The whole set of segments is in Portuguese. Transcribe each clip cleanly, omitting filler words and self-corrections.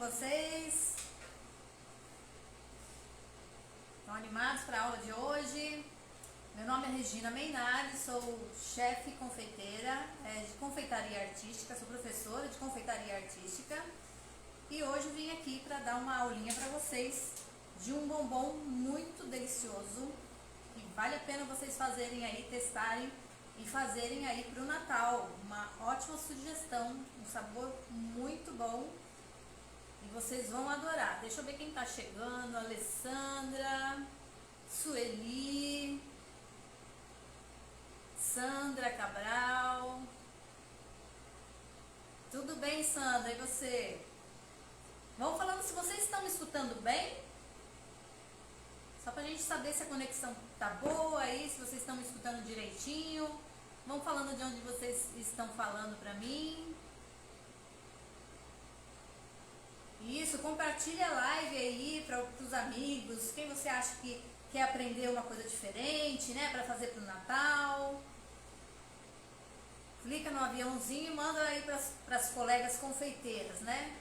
vocês? Estão animados para a aula de hoje? Meu nome é Regina Meinardi, sou chefe confeiteira de confeitaria artística, sou professora de confeitaria artística e hoje vim aqui para dar uma aulinha para vocês de um bombom muito delicioso que vale a pena vocês fazerem aí, testarem e fazerem aí para o Natal. Uma ótima sugestão, um sabor muito bom e vocês vão adorar. Deixa eu ver quem está chegando: Alessandra, Sueli, Sandra Cabral. Tudo bem, Sandra? E você? Vão falando se vocês estão me escutando bem, só pra gente saber se a conexão tá boa aí, se vocês estão me escutando direitinho. Vão falando de onde vocês estão falando pra mim. Isso, compartilha a live aí para os amigos, quem você acha que quer aprender uma coisa diferente, né, para fazer pro Natal. Clica no aviãozinho e manda aí para as colegas confeiteiras, né?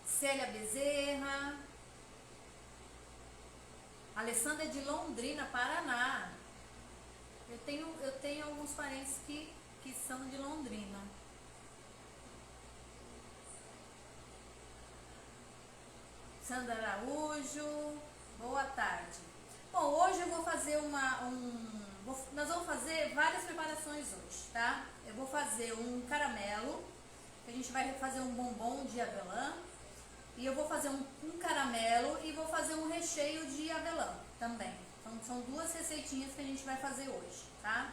Célia Bezerra. Alessandra é de Londrina, Paraná. Eu tenho alguns parentes que são de Londrina. Sandra Araújo, boa tarde. Bom, hoje eu vou fazer nós vamos fazer várias preparações hoje, tá? Eu vou fazer um caramelo, a gente vai fazer um bombom de avelã, e eu vou fazer um caramelo e vou fazer um recheio de avelã também. Então são duas receitinhas que a gente vai fazer hoje, tá?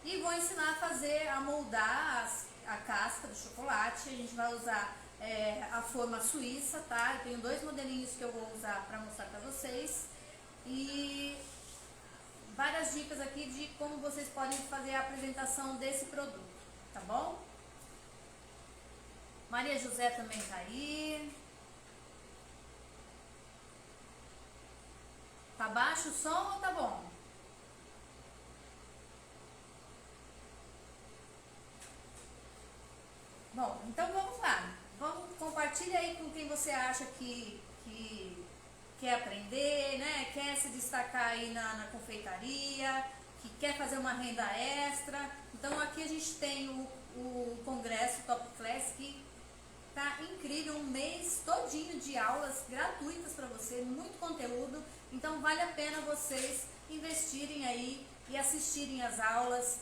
E vou ensinar a moldar a casca do chocolate. A gente vai usar a forma suíça, tá? Eu tenho dois modelinhos que eu vou usar para mostrar para vocês. E várias dicas aqui de como vocês podem fazer a apresentação desse produto, tá bom? Maria José também tá aí. Tá baixo o som ou tá bom? Bom, então vamos lá. Compartilha aí com quem você acha que quer aprender, né? Quer se destacar aí na confeitaria, que quer fazer uma renda extra. Então aqui a gente tem o Congresso Top Class, que tá incrível, um mês todinho de aulas gratuitas para você, muito conteúdo. Então vale a pena vocês investirem aí e assistirem as aulas,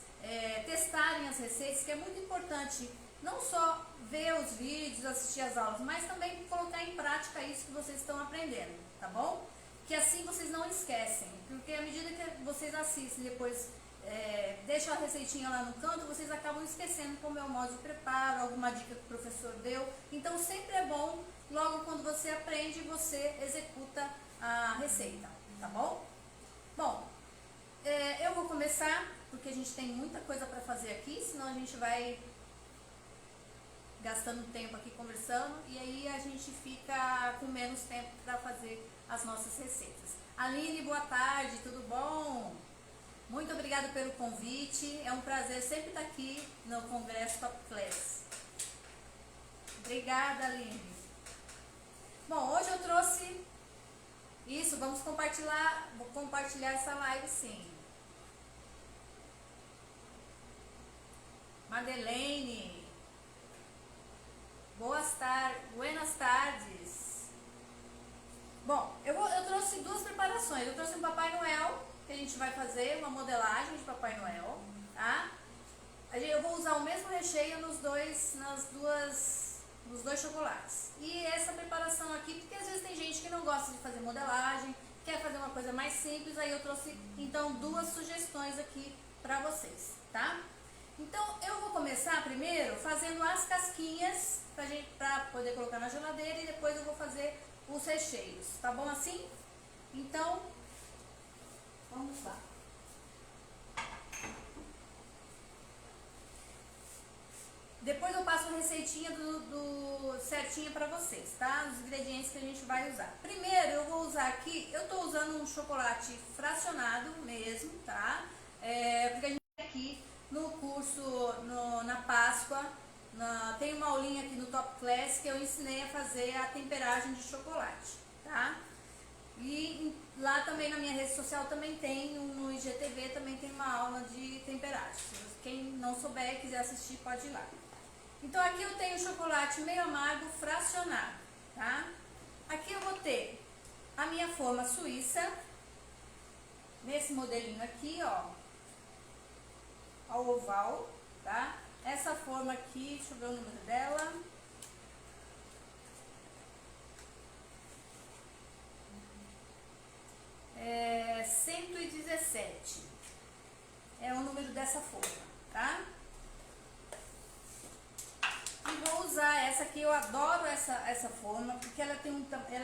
testarem as receitas, que é muito importante. Não só ver os vídeos, assistir as aulas, mas também colocar em prática isso que vocês estão aprendendo, tá bom? Que assim vocês não esquecem, porque à medida que vocês assistem, depois deixam a receitinha lá no canto, vocês acabam esquecendo como é o modo de preparo, alguma dica que o professor deu. Então sempre é bom, logo quando você aprende, você executa a receita, tá bom? Bom, eu vou começar, porque a gente tem muita coisa para fazer aqui, senão a gente vai gastando tempo aqui conversando e aí a gente fica com menos tempo para fazer as nossas receitas. Aline, boa tarde, tudo bom? Muito obrigada pelo convite, é um prazer sempre estar aqui no Congresso Top Class. Obrigada, Aline. Bom, hoje eu trouxe isso, vou compartilhar essa live sim. Madeleine, buenas tardes. Bom, eu trouxe duas preparações. Eu trouxe um Papai Noel, que a gente vai fazer uma modelagem de Papai Noel, tá? Eu vou usar o mesmo recheio nos dois chocolates. E essa preparação aqui, porque às vezes tem gente que não gosta de fazer modelagem, quer fazer uma coisa mais simples, aí eu trouxe então duas sugestões aqui pra vocês, tá? Então eu vou começar primeiro fazendo as casquinhas pra poder colocar na geladeira e depois eu vou fazer os recheios, tá bom assim? Então, vamos lá. Depois eu passo a receitinha certinha pra vocês, tá? Os ingredientes que a gente vai usar. Primeiro eu vou usar aqui, eu tô usando um chocolate fracionado mesmo, tá? Porque a gente tem aqui no curso, na Páscoa, tem uma aulinha aqui no Top Class que eu ensinei a fazer a temperagem de chocolate, tá? E lá também na minha rede social também tem, no IGTV também tem uma aula de temperagem. Quem não souber e quiser assistir pode ir lá. Então aqui eu tenho chocolate meio amargo fracionado, tá? Aqui eu vou ter a minha forma suíça, nesse modelinho aqui, ó, ao oval, tá? Essa forma aqui, deixa eu ver o número dela. É 117. É o número dessa forma, tá? E vou usar essa aqui, eu adoro essa forma, porque ela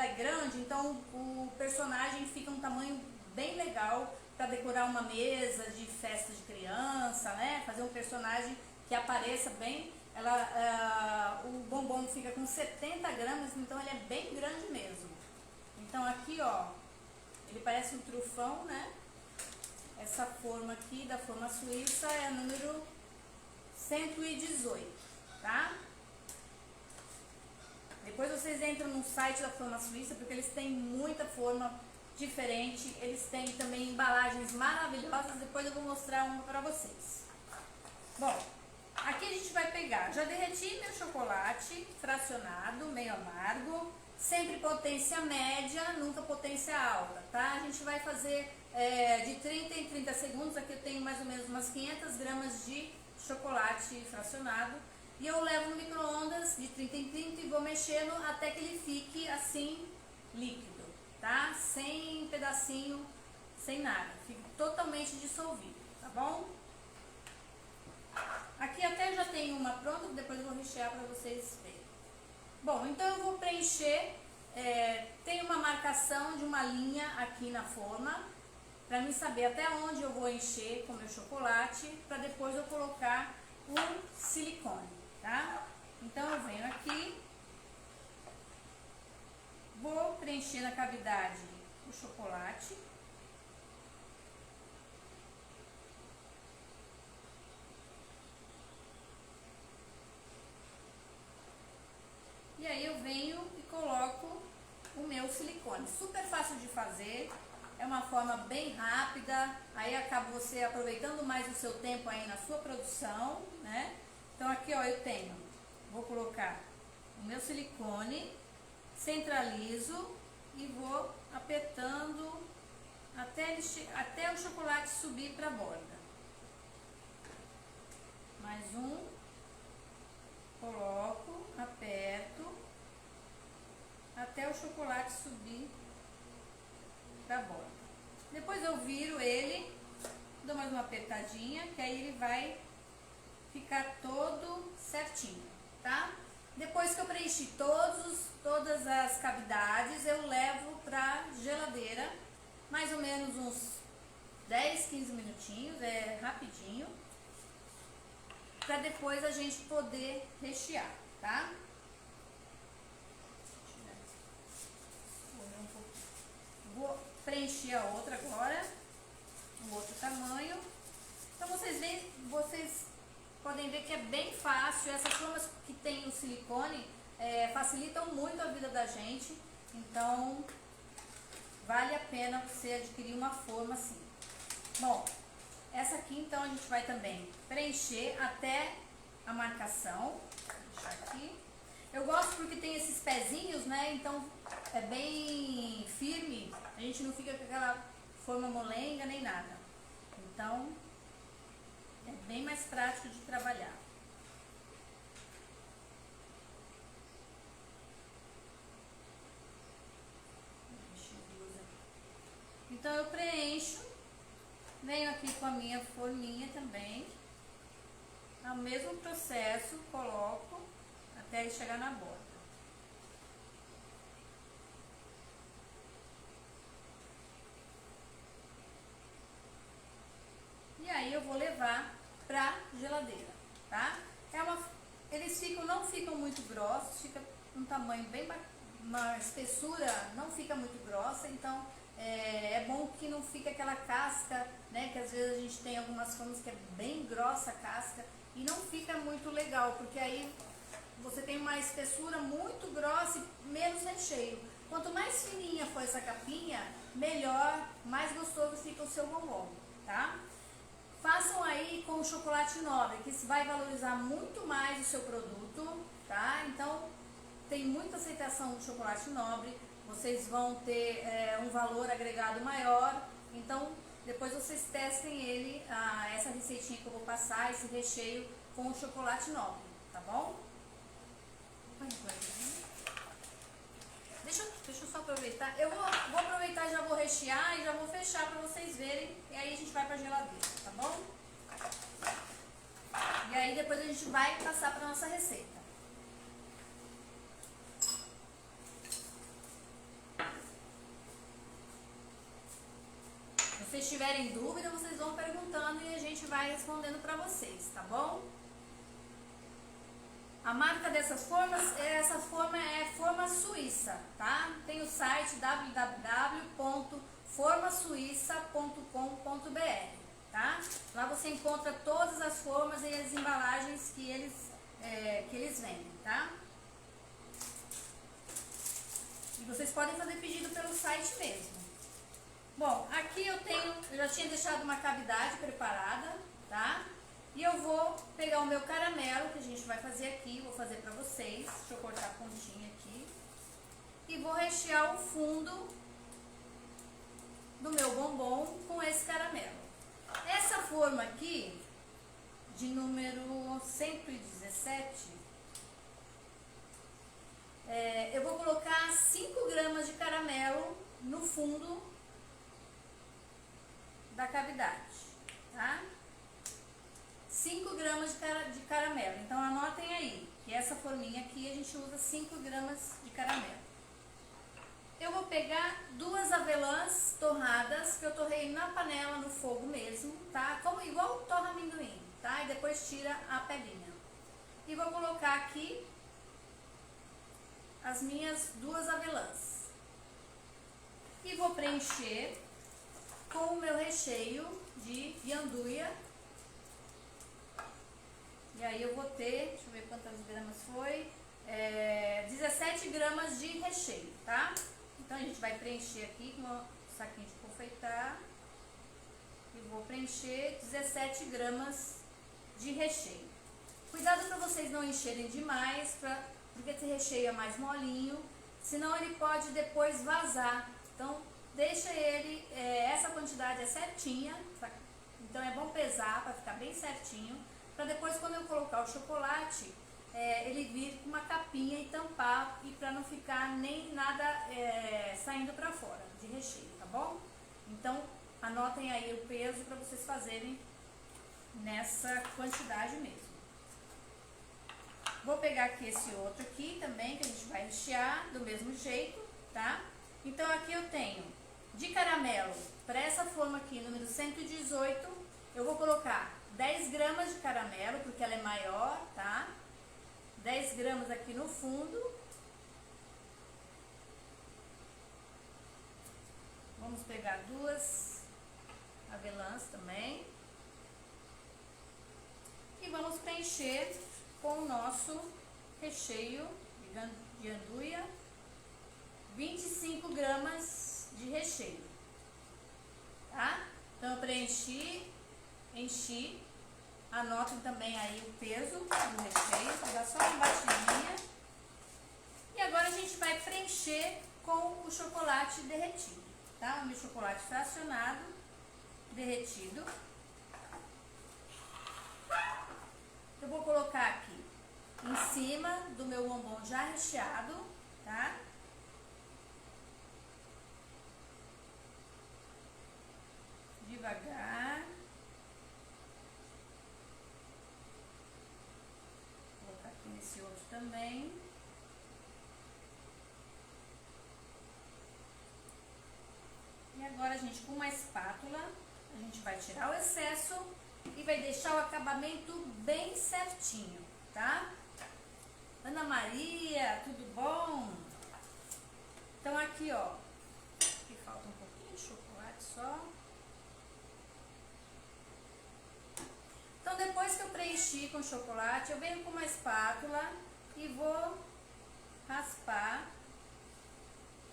é grande, então o personagem fica um tamanho bem legal para decorar uma mesa de festa de criança, né? Fazer um personagem que apareça bem. O bombom fica com 70 gramas, então ele é bem grande mesmo. Então aqui, ó, ele parece um trufão, né? Essa forma aqui, da forma suíça, é a número 118, tá? Depois vocês entram no site da Forma Suíça, porque eles têm muita forma diferente. Eles têm também embalagens maravilhosas. Depois eu vou mostrar uma para vocês. Bom, aqui a gente vai pegar, já derreti meu chocolate fracionado, meio amargo. Sempre potência média, nunca potência alta, tá? A gente vai fazer de 30 em 30 segundos. Aqui eu tenho mais ou menos umas 500 gramas de chocolate fracionado. E eu levo no micro-ondas de 30 em 30 e vou mexendo até que ele fique assim, líquido, tá? Sem pedacinho, sem nada. Fique totalmente dissolvido, tá bom? Aqui até já tenho uma pronta, depois eu vou rechear para vocês verem. Bom, então eu vou preencher, tem uma marcação de uma linha aqui na forma, para mim saber até onde eu vou encher com o meu chocolate, para depois eu colocar o silicone, tá? Então eu venho aqui, vou preencher na cavidade o chocolate. E aí eu venho e coloco o meu silicone. Super fácil de fazer, é uma forma bem rápida, aí acaba você aproveitando mais o seu tempo aí na sua produção, né? Então aqui, ó, vou colocar o meu silicone, centralizo e vou apertando até o chocolate subir para a borda. Mais um, coloco, aperto, até o chocolate subir para a borda. Depois eu viro ele, dou mais uma apertadinha, que aí ele vai ficar todo certinho, tá? Depois que eu preenchi todas as cavidades, eu levo para geladeira, mais ou menos uns 10, 15 minutinhos, é rapidinho, para depois a gente poder rechear, tá? Vou preencher a outra agora, o outro tamanho. Então vocês podem ver que é bem fácil. Essas formas que tem o silicone facilitam muito a vida da gente. Então vale a pena você adquirir uma forma assim. Bom, essa aqui então a gente vai também preencher até a marcação. Vou deixar aqui. Eu gosto porque tem esses pezinhos, né? Então é bem firme, a gente não fica com aquela forma molenga nem nada. Então é bem mais prático de trabalhar. Então eu preencho, venho aqui com a minha forminha também, é o mesmo processo, coloco até chegar na borda. E aí eu vou levar pra geladeira, tá? Eles não ficam muito grossos, fica um tamanho bem bacana, uma espessura não fica muito grossa, então É bom que não fique aquela casca, né? Que às vezes a gente tem algumas formas que é bem grossa a casca e não fica muito legal, porque aí você tem uma espessura muito grossa e menos recheio. Quanto mais fininha for essa capinha, melhor, mais gostoso fica o seu bombom, tá? Façam aí com o chocolate nobre, que isso vai valorizar muito mais o seu produto, tá? Então, tem muita aceitação do chocolate nobre, vocês vão ter um valor agregado maior, então depois vocês testem ele, essa receitinha que eu vou passar, esse recheio com o chocolate nobre, tá bom? Deixa eu só aproveitar, eu vou aproveitar e já vou rechear e já vou fechar para vocês verem, e aí a gente vai para a geladeira, tá bom? E aí depois a gente vai passar para nossa receita. Se vocês tiverem dúvida, vocês vão perguntando e a gente vai respondendo para vocês, tá bom? A marca dessas formas, essa forma é forma suíça, tá? Tem o site www.formasuissa.com.br, tá? Lá você encontra todas as formas e as embalagens que eles vendem, tá? E vocês podem fazer pedido pelo site mesmo. Bom, aqui eu já tinha deixado uma cavidade preparada, tá? E eu vou pegar o meu caramelo, que a gente vai fazer aqui, vou fazer pra vocês. Deixa eu cortar a pontinha aqui. E vou rechear o fundo do meu bombom com esse caramelo. Essa forma aqui, de número 117, eu vou colocar 5 gramas de caramelo no fundo da cavidade, tá? 5 gramas de caramelo. Então anotem aí, que essa forminha aqui a gente usa 5 gramas de caramelo. Eu vou pegar 2 avelãs torradas, que eu torrei na panela, no fogo mesmo, tá? Igual torra amendoim, tá? E depois tira a pelinha. E vou colocar aqui as minhas 2 avelãs. E vou preencher com o meu recheio de anduia. E aí eu vou ter, deixa eu ver quantas gramas foi, 17 gramas de recheio, tá? Então a gente vai preencher aqui com um saquinho de confeitar. E vou preencher 17 gramas de recheio. Cuidado para vocês não encherem demais, porque esse recheio é mais molinho, senão ele pode depois vazar. Então deixa ele, essa quantidade é certinha, então é bom pesar para ficar bem certinho, para depois quando eu colocar o chocolate, ele vir com uma capinha e tampar, e para não ficar nem nada saindo para fora de recheio, tá bom? Então anotem aí o peso para vocês fazerem nessa quantidade mesmo. Vou pegar aqui esse outro aqui também, que a gente vai rechear do mesmo jeito, tá? Então aqui eu tenho de caramelo, para essa forma aqui, número 118, eu vou colocar 10 gramas de caramelo, porque ela é maior, tá? 10 gramas aqui no fundo. Vamos pegar 2 avelãs também. E vamos preencher com o nosso recheio de anduia, 25 gramas de recheio, tá? Então eu preenchi, enchi, anotem também aí o peso do recheio, vou dar só uma batidinha. E agora a gente vai preencher com o chocolate derretido, tá? O meu chocolate fracionado, derretido. Eu vou colocar aqui em cima do meu bombom já recheado, tá? Devagar. Vou colocar aqui nesse outro também. E agora, gente, com uma espátula, a gente vai tirar o excesso e vai deixar o acabamento bem certinho, tá? Ana Maria, tudo bom? Então aqui, ó, aqui falta um pouquinho. eu preenchi com chocolate, eu venho com uma espátula e vou raspar.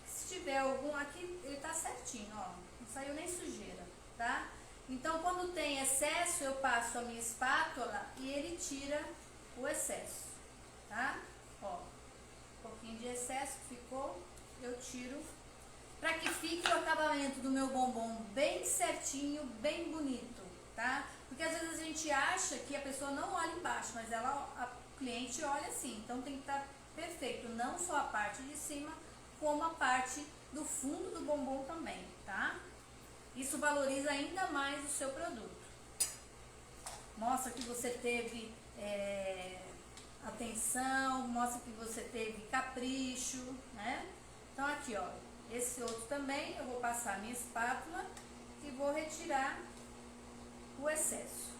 Se tiver algum aqui, ele tá certinho, ó, não saiu nem sujeira, tá? Então, quando tem excesso, eu passo a minha espátula e ele tira o excesso, tá? Ó, um pouquinho de excesso que ficou, eu tiro, para que fique o acabamento do meu bombom bem certinho, bem bonito, tá? Porque às vezes a gente acha que a pessoa não olha embaixo, mas a cliente olha assim, então tem que estar perfeito, não só a parte de cima, como a parte do fundo do bombom também, tá? Isso valoriza ainda mais o seu produto. Mostra que você teve atenção, mostra que você teve capricho, né? Então aqui, ó, esse outro também, eu vou passar a minha espátula e vou retirar o excesso.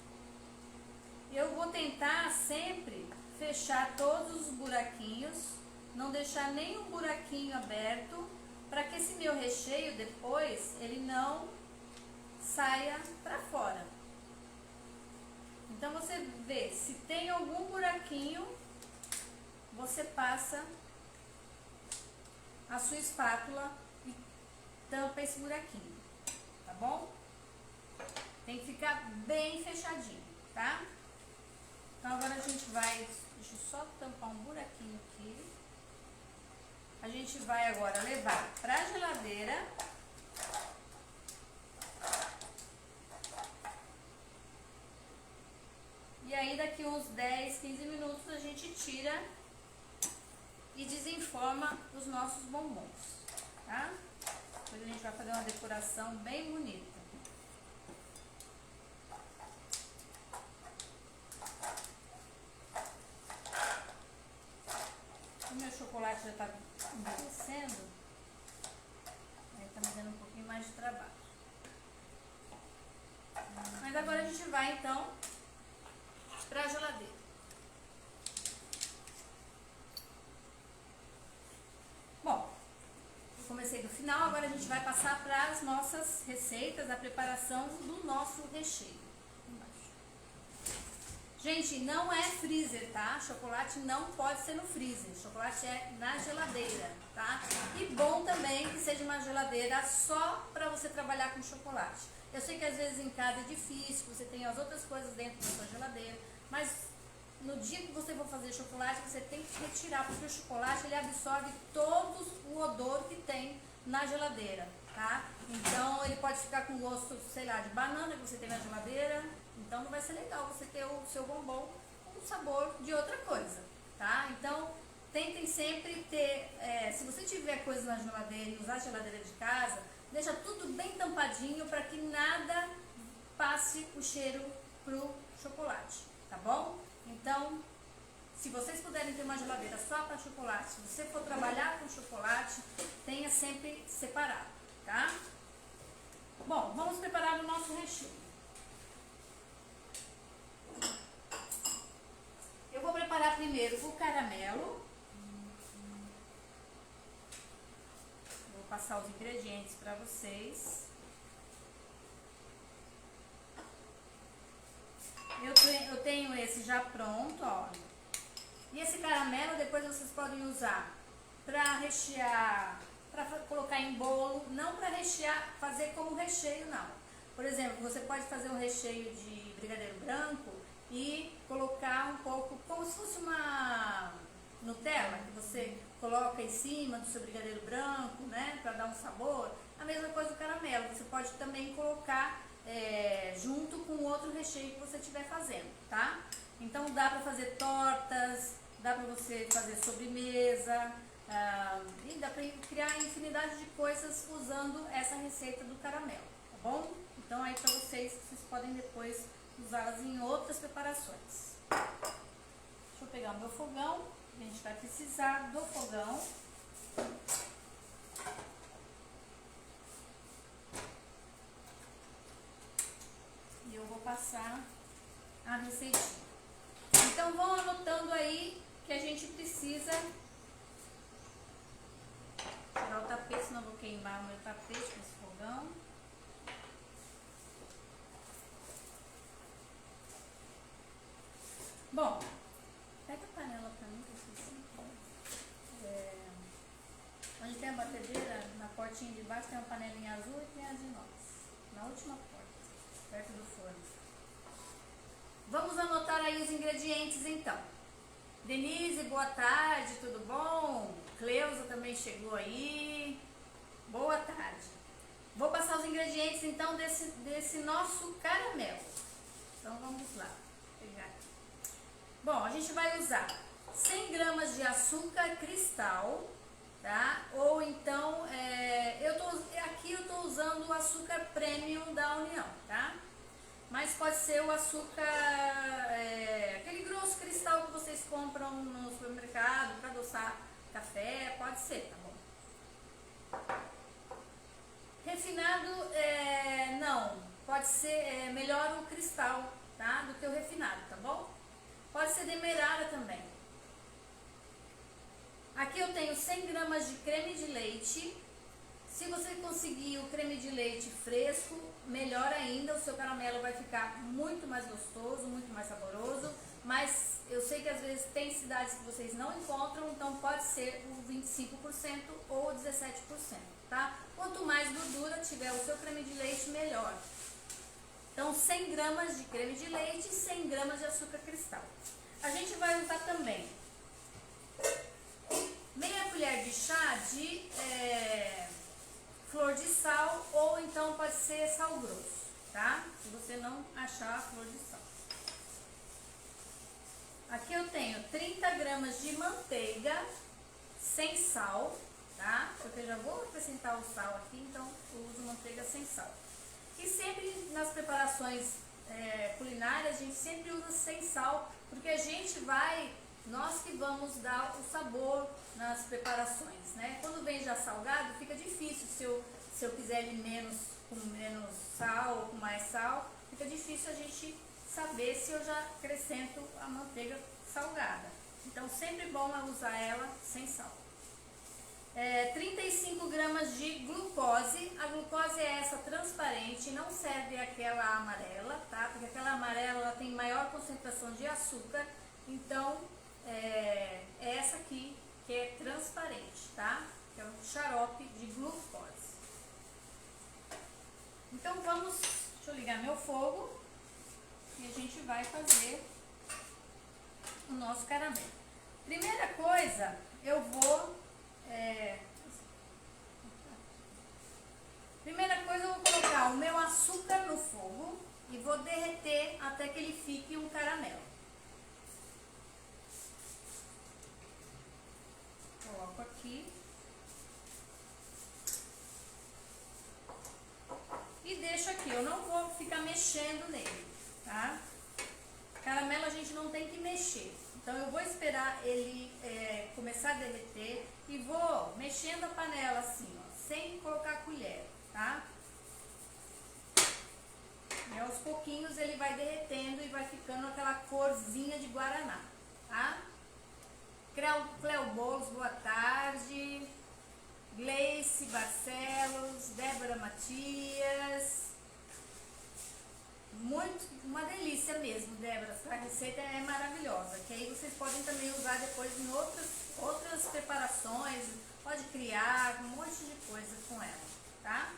Eu vou tentar sempre fechar todos os buraquinhos, não deixar nenhum buraquinho aberto, para que esse meu recheio depois, ele não saia para fora. Então você vê, se tem algum buraquinho, você passa a sua espátula e tampa esse buraquinho, tá bom? Tem que ficar bem fechadinho, tá? Então agora a gente vai, deixa eu só tampar um buraquinho aqui. A gente vai agora levar para a geladeira. E aí daqui uns 10, 15 minutos a gente tira e desenforma os nossos bombons, tá? Depois a gente vai fazer uma decoração bem bonita. O meu chocolate já está envelhecendo, aí está me dando um pouquinho mais de trabalho. Mas agora a gente vai então para a geladeira. Bom, eu comecei do final, agora a gente vai passar para as nossas receitas, a preparação do nosso recheio. Gente, não é freezer, tá? Chocolate não pode ser no freezer, chocolate é na geladeira, tá? E bom também que seja uma geladeira só para você trabalhar com chocolate. Eu sei que às vezes em casa é difícil, você tem as outras coisas dentro da sua geladeira, mas no dia que você for fazer chocolate, você tem que retirar, porque o chocolate ele absorve todo o odor que tem na geladeira, tá? Então ele pode ficar com gosto, sei lá, de banana que você tem na geladeira, então não vai ser legal você ter o seu bombom com sabor de outra coisa, tá? Então tentem sempre ter, se você tiver coisa na geladeira e usar a geladeira de casa, deixa tudo bem tampadinho para que nada passe o cheiro pro chocolate, tá bom? Então, se vocês puderem ter uma geladeira só para chocolate, se você for trabalhar com chocolate, tenha sempre separado, tá? Bom, vamos preparar o nosso recheio. Eu vou preparar primeiro o caramelo. Vou passar os ingredientes para vocês. Eu tenho esse já pronto, ó. E esse caramelo depois vocês podem usar para rechear, para colocar em bolo, não para rechear, fazer como recheio não. Por exemplo, você pode fazer um recheio de brigadeiro branco e colocar um pouco, como se fosse uma Nutella, que você coloca em cima do seu brigadeiro branco, né, para dar um sabor. A mesma coisa do caramelo, você pode também colocar junto com o outro recheio que você estiver fazendo, tá? Então dá para fazer tortas, dá para você fazer sobremesa, e dá para criar infinidade de coisas usando essa receita do caramelo, tá bom? Então aí para vocês podem depois usá-las em outras preparações. Deixa eu pegar o meu fogão, a gente vai precisar do fogão. E eu vou passar a receitinha. Então vão anotando aí que a gente precisa tirar o tapete, senão eu vou queimar o meu tapete com esse fogão. Bom, pega a panela pra mim, que eu esqueci. Onde tem a batedeira, na portinha de baixo tem uma panelinha azul e tem a de inox. Na última porta, perto do forno. Vamos anotar aí os ingredientes então. Denise, boa tarde, tudo bom? Cleusa também chegou aí. Boa tarde. Vou passar os ingredientes então desse nosso caramelo. Então vamos lá. Vou pegar aqui. Bom, a gente vai usar 100 gramas de açúcar cristal, tá? Ou então, aqui eu tô usando o açúcar premium da União, tá? Mas pode ser o açúcar, aquele grosso cristal que vocês compram no supermercado para adoçar café, pode ser, tá bom? Refinado, não, pode ser melhor o cristal, tá? Do que o refinado, tá bom? Pode ser demerara também. Aqui eu tenho 100 gramas de creme de leite. Se você conseguir o creme de leite fresco, melhor ainda, o seu caramelo vai ficar muito mais gostoso, muito mais saboroso, mas eu sei que às vezes tem cidades que vocês não encontram, então pode ser o 25% ou o 17%, tá? Quanto mais gordura tiver o seu creme de leite, melhor. Então 100 gramas de creme de leite e 100 gramas de açúcar cristal. A gente vai usar também meia colher de chá de flor de sal, ou então pode ser sal grosso, tá? Se você não achar a flor de sal. Aqui eu tenho 30 gramas de manteiga sem sal, tá? Porque eu já vou acrescentar o sal aqui, então eu uso manteiga sem sal. E sempre nas preparações culinárias, a gente sempre usa sem sal, porque nós que vamos dar o sabor nas preparações, né? Quando vem já salgado, fica difícil, se eu quiser ele com menos sal ou com mais sal, fica difícil a gente saber se eu já acrescento a manteiga salgada. Então sempre bom é usar ela sem sal. 35 gramas de glucose. A glucose é essa transparente, não serve aquela amarela, tá? Porque aquela amarela ela tem maior concentração de açúcar, então é essa aqui que é transparente, tá? Que é um xarope de glucose. Então deixa eu ligar meu fogo e a gente vai fazer o nosso caramelo. Primeira coisa, eu vou colocar o meu açúcar no fogo e vou derreter até que ele fique um caramelo. Coloco aqui e deixo aqui. Eu não vou ficar mexendo nele, tá? Caramelo a gente não tem que mexer. Então eu vou esperar ele começar a derreter e vou mexendo a panela assim, ó, sem colocar a colher, tá? E aos pouquinhos ele vai derretendo e vai ficando aquela corzinha de guaraná, tá? Cleo Bolos, boa tarde. Gleice Barcelos, Débora Matias. Uma delícia mesmo, Débora. A receita é maravilhosa. Que aí vocês podem também usar depois em outras preparações. Pode criar um monte de coisa com ela, tá?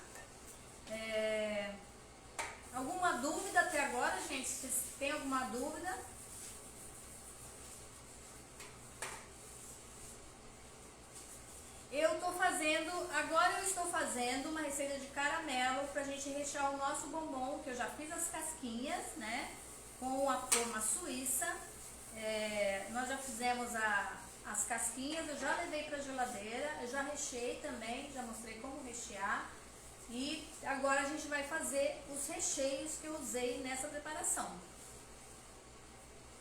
Alguma dúvida até agora, gente? Se tem alguma dúvida? Agora eu estou fazendo uma receita de caramelo pra gente rechear o nosso bombom, que eu já fiz as casquinhas, né? Com a forma suíça. Nós já fizemos as casquinhas, eu já levei pra geladeira, eu já recheei também, já mostrei como rechear. E agora a gente vai fazer os recheios que eu usei nessa preparação.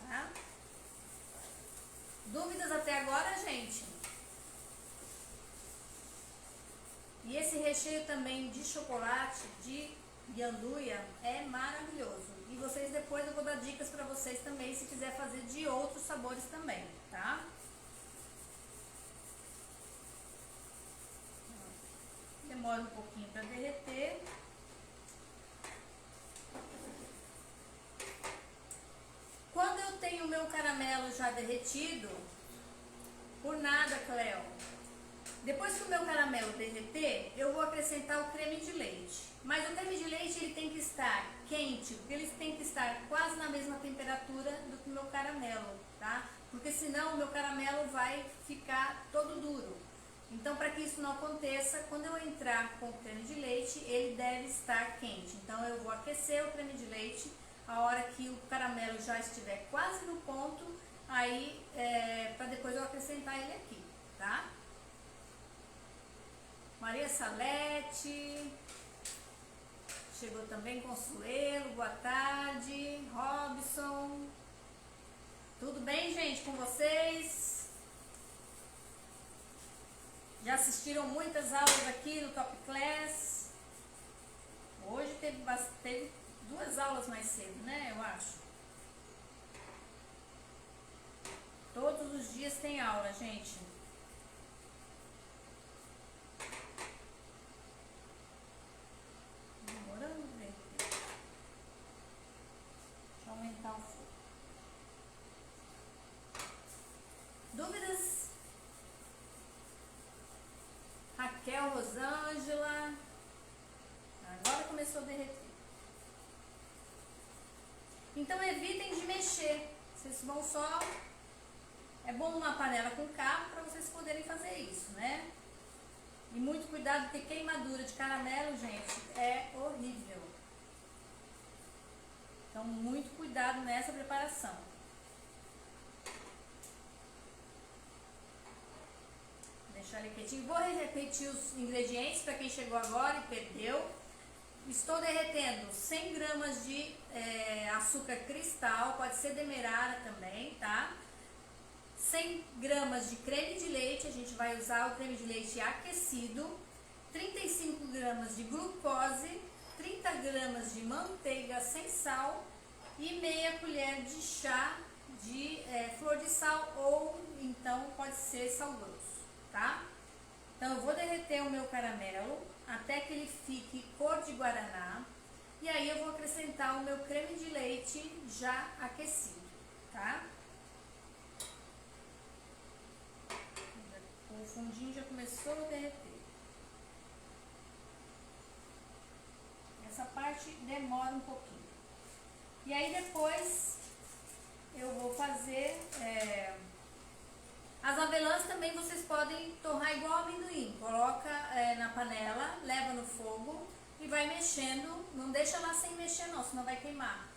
Tá? Dúvidas até agora, gente? E esse recheio também de chocolate, de yanduia, é maravilhoso. E vocês depois eu vou dar dicas pra vocês também, se quiser fazer de outros sabores também, tá? Demora um pouquinho para derreter. Quando eu tenho meu caramelo já derretido, por nada, Cleo. Depois que o meu caramelo derreter, eu vou acrescentar o creme de leite. Mas o creme de leite ele tem que estar quente, porque ele tem que estar quase na mesma temperatura do que o meu caramelo, tá? Porque senão o meu caramelo vai ficar todo duro. Então, para que isso não aconteça, quando eu entrar com o creme de leite, ele deve estar quente. Então, eu vou aquecer o creme de leite. A hora que o caramelo já estiver quase no ponto, aí para depois eu acrescentar ele aqui, tá? Maria Salete, chegou também Consuelo, boa tarde. Robson, tudo bem, gente, com vocês? Já assistiram muitas aulas aqui no Top Class? Hoje teve 2 aulas mais cedo, né, eu acho. Todos os dias tem aula, gente. Demorando, né? Deixa eu aumentar o fogo. Dúvidas? Raquel, Rosângela. Agora começou a derreter. Então evitem de mexer. Vocês vão só... É bom uma panela com cabo para vocês poderem fazer isso, né? E muito cuidado, porque queimadura de caramelo, gente, é horrível. Então, muito cuidado nessa preparação. Deixar ele quietinho. Vou repetir os ingredientes para quem chegou agora e perdeu. Estou derretendo 100 gramas de açúcar cristal, pode ser demerara também, tá? 100 gramas de creme de leite, a gente vai usar o creme de leite aquecido, 35 gramas de glucose, 30 gramas de manteiga sem sal e meia colher de chá de flor de sal ou então pode ser sal grosso, tá? Então eu vou derreter o meu caramelo até que ele fique cor de guaraná e aí eu vou acrescentar o meu creme de leite já aquecido, tá? O fundinho já começou a derreter. Essa parte demora um pouquinho. E aí depois eu vou fazer... As avelãs também vocês podem torrar igual amendoim. Coloca na panela, leva no fogo e vai mexendo. Não deixa lá sem mexer não, senão vai queimar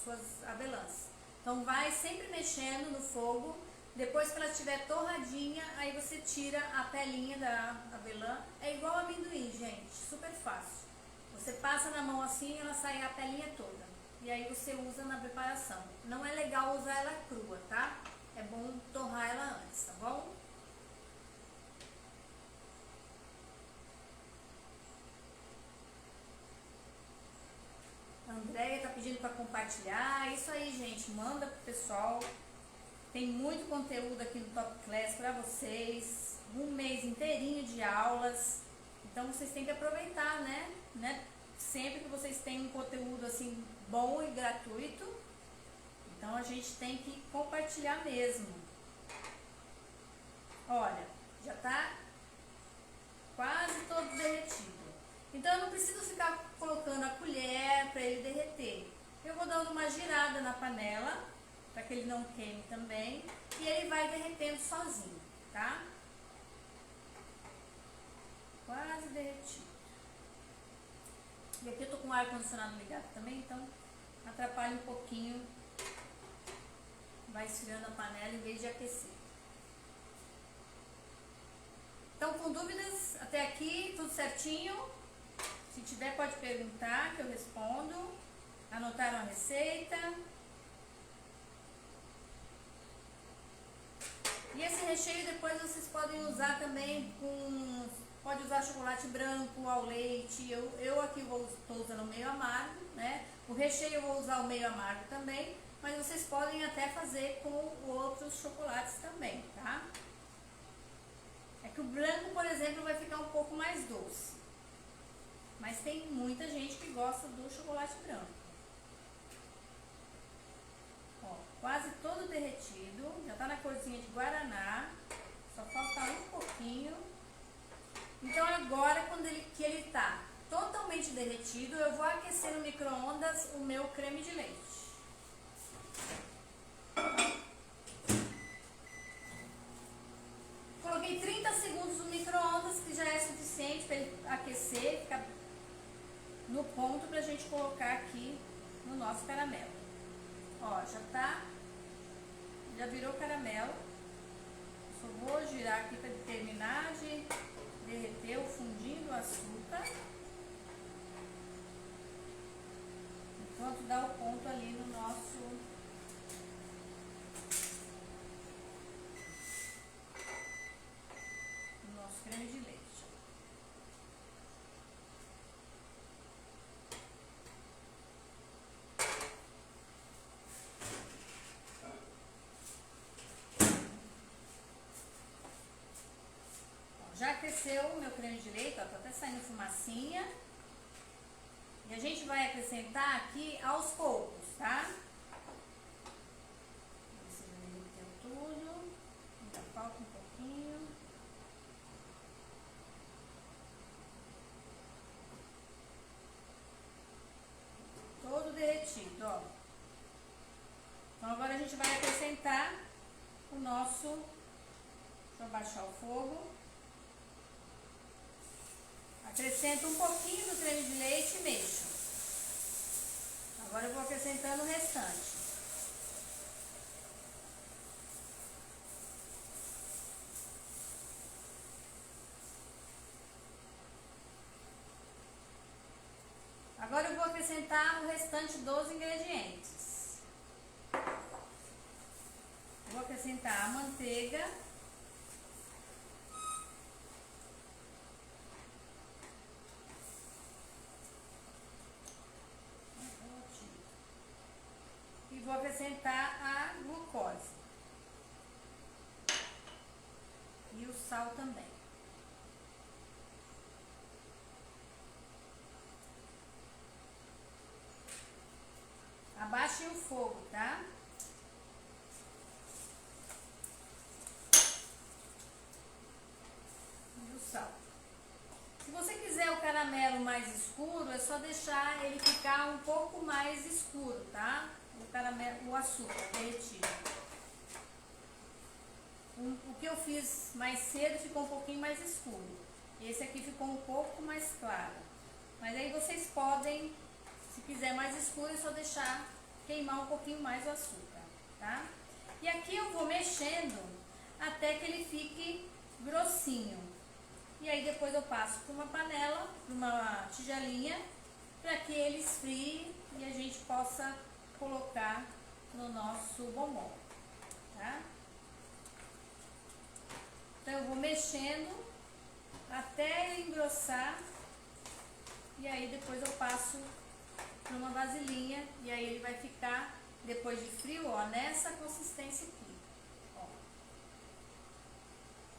suas avelãs. Então vai sempre mexendo no fogo. Depois que ela estiver torradinha, aí você tira a pelinha da avelã. É igual amendoim, gente, super fácil. Você passa na mão assim, ela sai a pelinha toda. E aí você usa na preparação. Não é legal usar ela crua, tá? É bom torrar ela antes, tá bom? A Andréia tá pedindo para compartilhar. Isso aí, gente, manda pro pessoal. Tem muito conteúdo aqui no Top Class para vocês, um mês inteirinho de aulas, então vocês têm que aproveitar, né? Sempre que vocês têm um conteúdo assim bom e gratuito, então a gente tem que compartilhar mesmo. Olha, já tá quase todo derretido, então eu não preciso ficar colocando a colher para ele derreter. Eu vou dando uma girada na panela, para que ele não queime também, e ele vai derretendo sozinho, tá? Quase derretido. E aqui eu tô com o ar condicionado ligado também, então atrapalha um pouquinho, vai esfriando a panela em vez de aquecer. Então, com dúvidas até aqui, tudo certinho? Se tiver, pode perguntar que eu respondo. Anotaram a receita? E esse recheio depois vocês podem usar também pode usar chocolate branco ao leite. Eu aqui estou usando o meio amargo, né? O recheio eu vou usar o meio amargo também, mas vocês podem até fazer com outros chocolates também, tá? É que o branco, por exemplo, vai ficar um pouco mais doce. Mas tem muita gente que gosta do chocolate branco. Ó. quase todo derretido, já tá na corzinha de guaraná, só falta um pouquinho. Então agora, quando ele tá totalmente derretido, eu vou aquecer no micro-ondas o meu creme de leite. Coloquei 30 segundos no micro-ondas, que já é suficiente para ele aquecer, ficar no ponto pra gente colocar aqui no nosso caramelo. Ó, já virou caramelo. Só vou girar aqui para terminar de derreter o fundinho do açúcar. Enquanto dá o ponto ali no nosso creme de leite. Já aqueceu o meu creme de leite, ó, tá até saindo fumacinha. E a gente vai acrescentar aqui aos poucos, tá? Esse já derreteu tudo. Ainda falta um pouquinho. Todo derretido, ó. Então agora a gente vai acrescentar o nosso... Deixa eu abaixar o fogo. Acrescento um pouquinho do creme de leite e mexo. Agora eu vou acrescentando o restante. Agora eu vou acrescentar o restante dos ingredientes. Vou acrescentar a manteiga. E vou acrescentar a glucose. E o sal também. Abaixem o fogo, tá? E o sal. Se você quiser o caramelo mais escuro, é só deixar ele ficar um pouco mais escuro, tá? O açúcar derretido. O que eu fiz mais cedo ficou um pouquinho mais escuro. Esse aqui ficou um pouco mais claro. Mas aí vocês podem, se quiser mais escuro, é só deixar queimar um pouquinho mais o açúcar, tá? E aqui eu vou mexendo até que ele fique grossinho. E aí depois eu passo para uma panela, para uma tigelinha, para que ele esfrie e a gente possa colocar no nosso bombom, tá? Então eu vou mexendo até ele engrossar e aí depois eu passo para uma vasilhinha e aí ele vai ficar, depois de frio, ó, nessa consistência aqui, ó.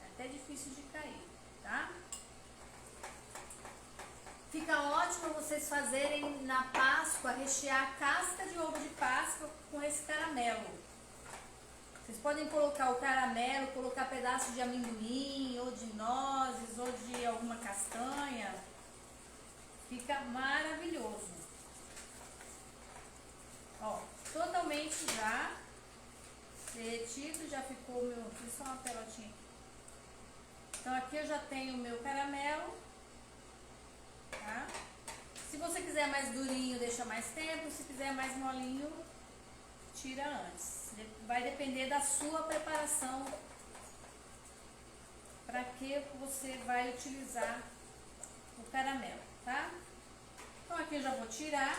É até difícil de cair, tá? Fica ótimo vocês fazerem na Páscoa, rechear a casca de ovo de Páscoa com esse caramelo. Vocês podem colocar o caramelo, colocar pedaços de amendoim, ou de nozes, ou de alguma castanha. Fica maravilhoso. Ó, totalmente já derretido, já ficou o meu... Fiz só uma pelotinha aqui. Então aqui eu já tenho o meu caramelo, tá? Se você quiser mais durinho, deixa mais tempo. Se quiser mais molinho, tira antes. Vai depender da sua preparação, para que você vai utilizar o caramelo, tá? Então aqui eu já vou tirar.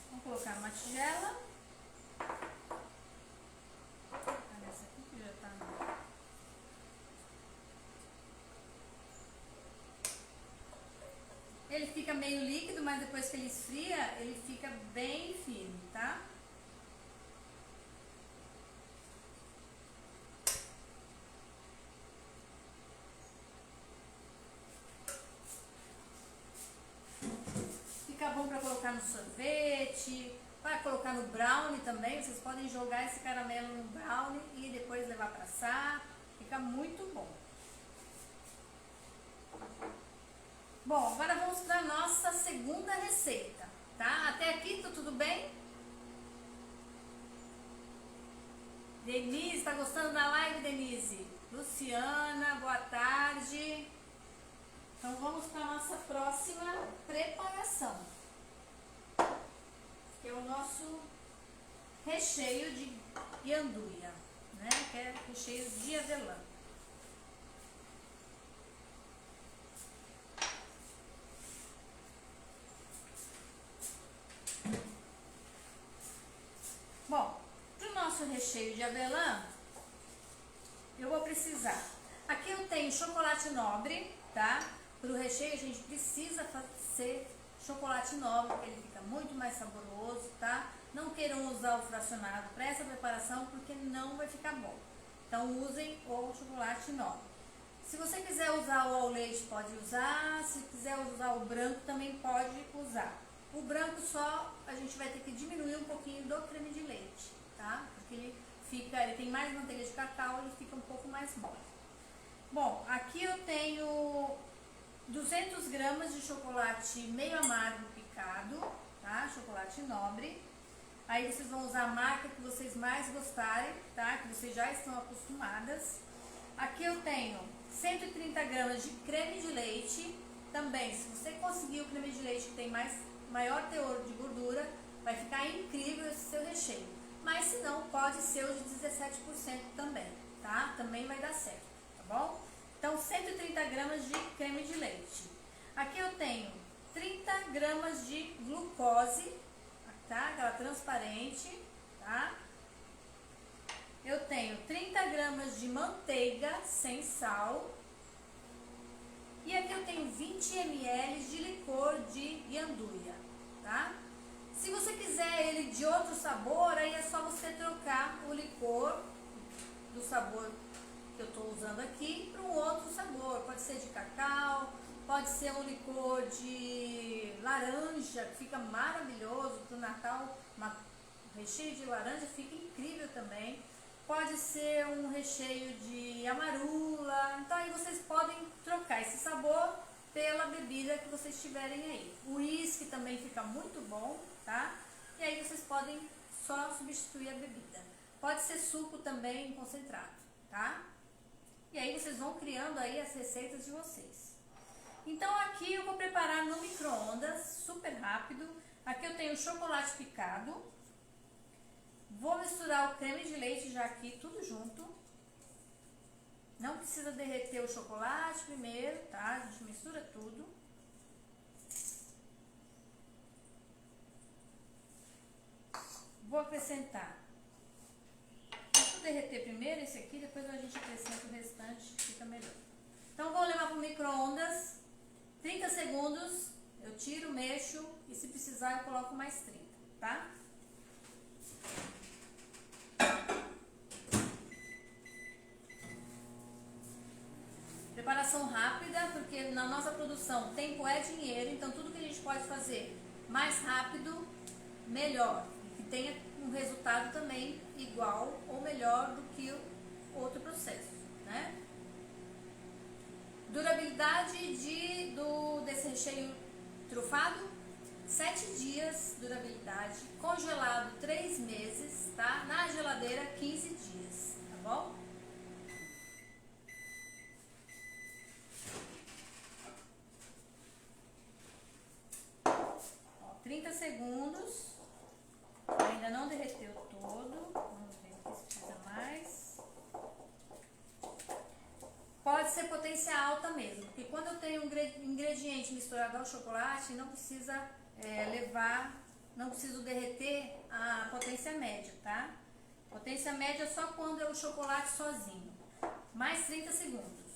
Vamos colocar uma tigela. Essa aqui que já tá... Ele fica meio líquido, mas depois que ele esfria, ele fica bem firme, tá? no sorvete, para colocar no brownie também. Vocês podem jogar esse caramelo no brownie e depois levar para assar. Fica muito bom. Bom, agora vamos para a nossa segunda receita, tá? Até aqui tá tudo bem? Denise, tá gostando da live, Denise? Luciana, boa tarde. Então vamos para a nossa próxima preparação, que é o nosso recheio de guianduia, né? Que é recheio de avelã. Bom, para o nosso recheio de avelã, eu vou precisar. Aqui eu tenho chocolate nobre, tá? Para o recheio a gente precisa fazer chocolate nobre, porque ele fica muito mais saboroso, tá? Não queiram usar o fracionado para essa preparação, porque não vai ficar bom. Então usem o chocolate nobre. Se você quiser usar o ao leite, pode usar. Se quiser usar o branco, também pode usar. O branco só a gente vai ter que diminuir um pouquinho do creme de leite, tá? Porque ele tem mais manteiga de cacau, ele fica um pouco mais mole. Bom, aqui eu tenho 200 gramas de chocolate meio amargo picado, tá? Chocolate nobre. Aí vocês vão usar a marca que vocês mais gostarem, tá? Que vocês já estão acostumadas. Aqui eu tenho 130 gramas de creme de leite. Também, se você conseguir o creme de leite que tem maior teor de gordura, vai ficar incrível esse seu recheio. Mas se não, pode ser o de 17% também, tá? Também vai dar certo, tá bom? Então, 130 gramas de creme de leite. Aqui eu tenho 30 gramas de glucose, tá? Aquela transparente, tá? Eu tenho 30 gramas de manteiga sem sal. E aqui eu tenho 20 ml de licor de guianduia, tá? Se você quiser ele de outro sabor, aí é só você trocar o licor do sabor que eu estou usando aqui para um outro sabor. Pode ser de cacau, pode ser um licor de laranja, que fica maravilhoso para o Natal. Um recheio de laranja fica incrível também. Pode ser um recheio de amarula. Então aí vocês podem trocar esse sabor pela bebida que vocês tiverem aí. O uísque também fica muito bom, tá? E aí vocês podem só substituir a bebida. Pode ser suco também concentrado, tá? E aí vocês vão criando aí as receitas de vocês. Então aqui eu vou preparar no micro-ondas, super rápido. Aqui eu tenho chocolate picado. Vou misturar o creme de leite já aqui, tudo junto. Não precisa derreter o chocolate primeiro, tá? A gente mistura tudo. Vou acrescentar. Deixa eu derreter primeiro esse aqui, depois a gente acrescenta o restante, fica melhor. Então vou levar para o micro-ondas, 30 segundos, eu tiro, mexo e se precisar eu coloco mais 30, tá? Preparação rápida, porque na nossa produção tempo é dinheiro, então tudo que a gente pode fazer mais rápido, melhor. E que tenha um resultado também igual ou melhor do que o outro processo, né? Durabilidade desse recheio trufado, 7 dias durabilidade, congelado 3 meses, tá? Na geladeira 15 dias, tá bom? Ó, 30 segundos, ainda não derreteu todo, vamos ver se precisa mais. Pode ser potência alta mesmo, porque quando eu tenho um ingrediente misturado ao chocolate, não precisa não preciso derreter a potência média, tá? Potência média só quando é o chocolate sozinho. Mais 30 segundos.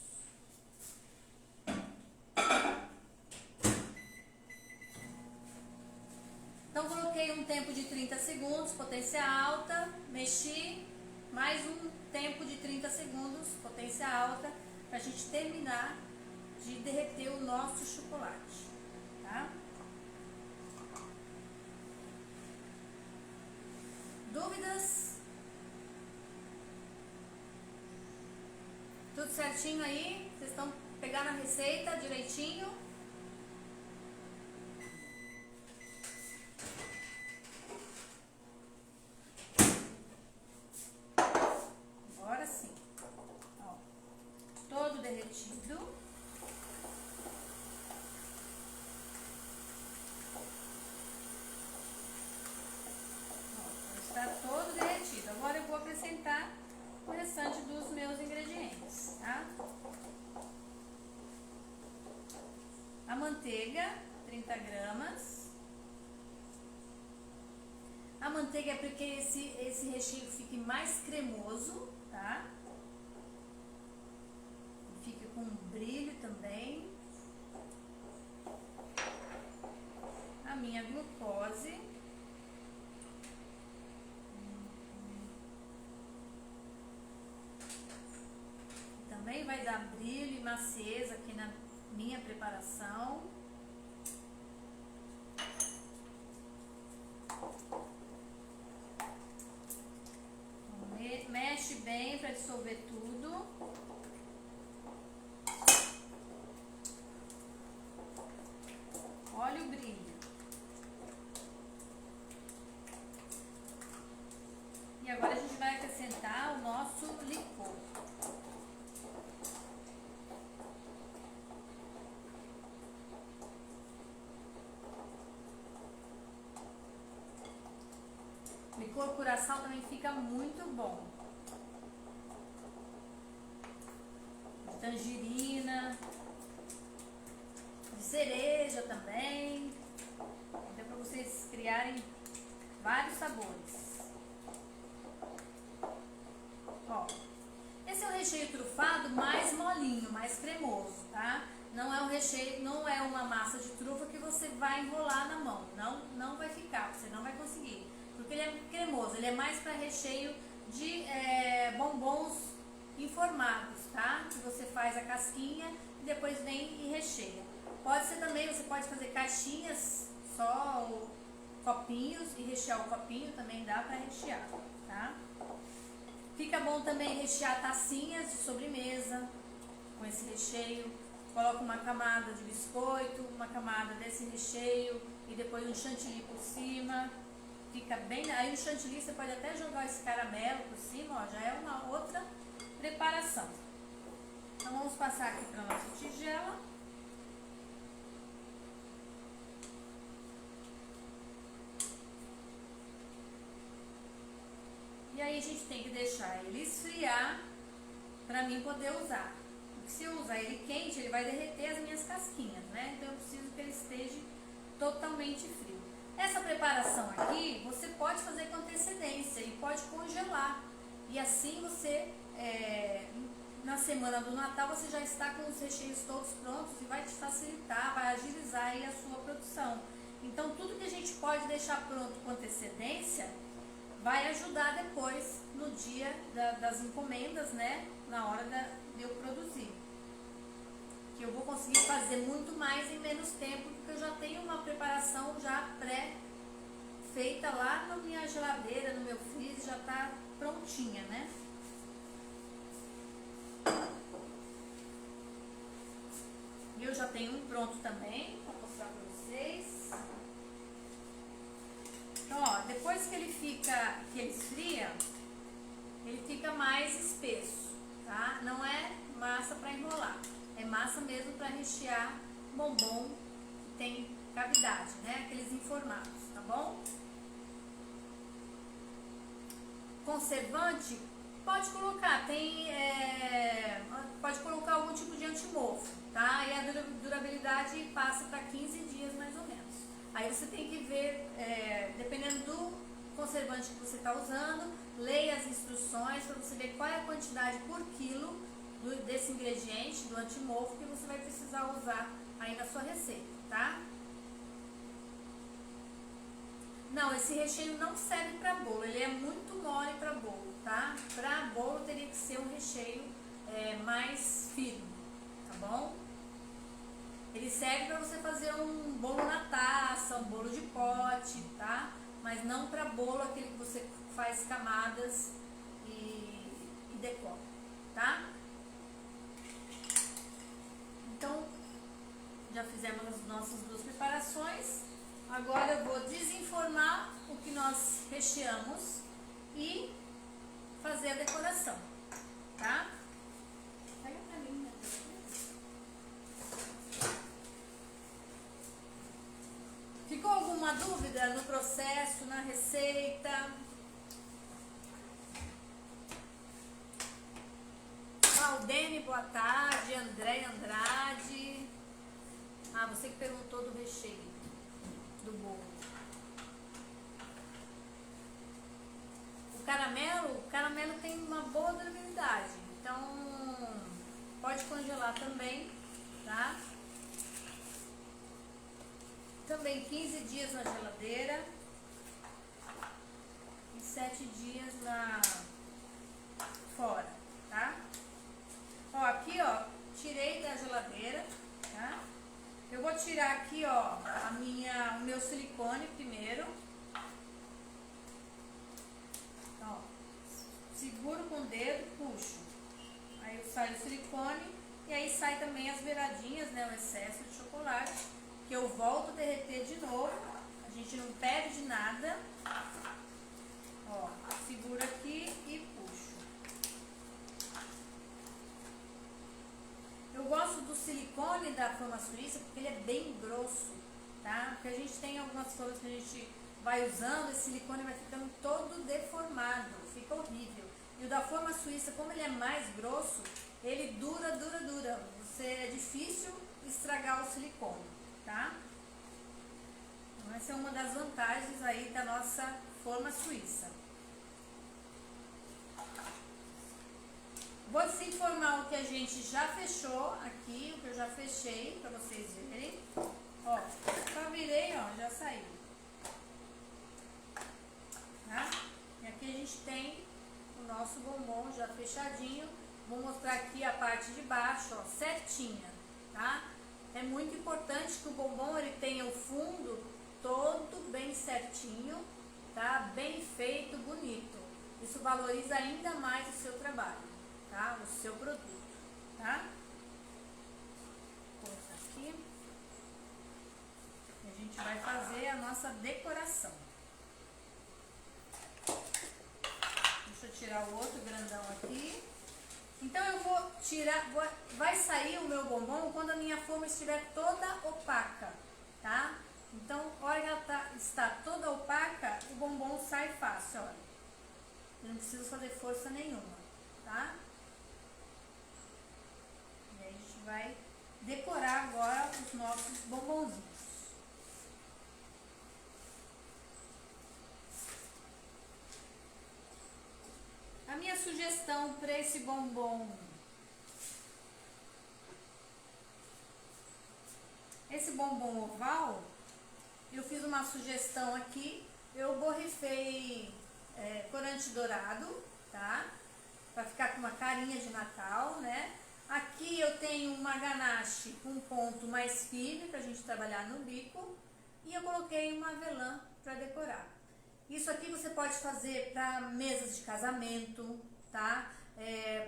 Então coloquei um tempo de 30 segundos, potência alta, mexi, mais um tempo de 30 segundos, potência alta, pra gente terminar de derreter o nosso chocolate, tá? Dúvidas? Tudo certinho aí? Vocês estão pegando a receita direitinho? Agora sim. Ó, todo derretido. Ó, está todo derretido. Agora eu vou acrescentar o restante dos meus ingredientes, tá? A manteiga, 30 gramas. A manteiga é porque esse recheio fique mais cremoso, tá? Fica com brilho também. A minha glucose. Também vai dar brilho e maciez aqui na minha preparação. Mexe bem para dissolver tudo. Olha o brilho. E agora a gente vai acrescentar o nosso licor. Licor curaçao também fica muito bom. De tangerina, de cereja também. Dá para vocês criarem vários sabores. Ó, esse é um recheio trufado mais molinho, mais cremoso, tá? Não é um recheio, não é uma massa de trufa que você vai enrolar na mão. Não vai ficar, você não vai conseguir. Porque ele é cremoso, ele é mais para recheio de bombons informados, tá? Que você faz a casquinha e depois vem e recheia. Pode ser também, você pode fazer caixinhas, só copinhos e rechear o copinho, também dá para rechear, tá? Fica bom também rechear tacinhas de sobremesa com esse recheio. Coloca uma camada de biscoito, uma camada desse recheio e depois um chantilly por cima. Fica bem, aí o chantilly você pode até jogar esse caramelo por cima, ó, já é uma outra preparação. Então vamos passar aqui para nossa tigela. E aí a gente tem que deixar ele esfriar para mim poder usar. Porque se eu usar ele quente, ele vai derreter as minhas casquinhas, né? Então eu preciso que ele esteja totalmente frio. Essa preparação aqui, você pode fazer com antecedência e pode congelar. E assim você, na semana do Natal, você já está com os recheios todos prontos e vai te facilitar, vai agilizar aí a sua produção. Então, tudo que a gente pode deixar pronto com antecedência, vai ajudar depois no dia das encomendas, né? Na hora de eu produzir. Que eu vou conseguir fazer muito mais em menos tempo, porque eu já tenho uma preparação já pré-feita lá na minha geladeira, no meu freezer, já está prontinha, né? E eu já tenho um pronto também, para mostrar para vocês. Então, ó, depois que ele esfria, ele fica mais espesso, tá? Não é massa para enrolar, é massa mesmo para rechear bombom que tem cavidade, né? Aqueles informados, tá bom? Conservante, pode colocar, pode colocar algum tipo de antimofo, tá? E a durabilidade passa para 15 dias mais ou menos. Aí você tem que ver, dependendo do conservante que você está usando, leia as instruções para você ver qual é a quantidade por quilo desse ingrediente, do antimofo, que você vai precisar usar aí na sua receita, tá? Não, esse recheio não serve para bolo, ele é muito mole para bolo, tá? Para bolo teria que ser um recheio mais firme, tá bom? Ele serve para você fazer um bolo na taça, um bolo de pote, tá? Mas não para bolo aquele que você faz camadas e decora, tá? Então, já fizemos as nossas duas preparações. Agora eu vou desenformar o que nós recheamos e fazer a decoração, tá? Pega pra mim, né? Ficou alguma dúvida no processo, na receita? Valdene, boa tarde. André Andrade. Ah, você que perguntou do recheio do bolo. O caramelo tem uma boa durabilidade, então pode congelar também, tá? Também 15 dias na geladeira e 7 dias fora, tá? Ó, aqui, ó, tirei da geladeira, tá? Eu vou tirar aqui, ó, o meu silicone primeiro. Ó, seguro com o dedo, puxo. Aí sai o silicone e aí sai também as beiradinhas, né, o excesso de chocolate, que eu volto a derreter de novo. A gente não perde nada. Ó, seguro aqui e puxo. Eu gosto do silicone da forma suíça porque ele é bem grosso, tá? Porque a gente tem algumas coisas que a gente vai usando, esse silicone vai ficando todo deformado, fica horrível. E o da forma suíça, como ele é mais grosso, ele dura. É difícil estragar o silicone, tá? Então essa é uma das vantagens aí da nossa forma suíça. Vou desenformar o que a gente já fechou aqui, o que eu já fechei, pra vocês verem. Ó, só virei, ó, já saiu. Tá? E aqui a gente tem o nosso bombom já fechadinho. Vou mostrar aqui a parte de baixo, ó, certinha, tá? É muito importante que o bombom ele tenha o fundo todo bem certinho, tá? Bem feito, bonito. Isso valoriza ainda mais o seu trabalho, tá? O seu produto, tá? Vou pôr aqui. E a gente vai fazer a nossa decoração. Deixa eu tirar o outro grandão aqui. Então eu vou tirar, vai sair o meu bombom quando a minha forma estiver toda opaca, tá? Então, a hora que ela está toda opaca, o bombom sai fácil, olha. Eu não preciso fazer força nenhuma, tá? E aí a gente vai decorar agora os nossos bombonzinhos. A minha sugestão para esse bombom, esse bombom oval, eu fiz uma sugestão aqui, eu borrifei corante dourado, tá? Para ficar com uma carinha de Natal, né? Aqui eu tenho uma ganache com um ponto mais firme para a gente trabalhar no bico e eu coloquei uma avelã para decorar. Isso aqui você pode fazer para mesas de casamento, tá?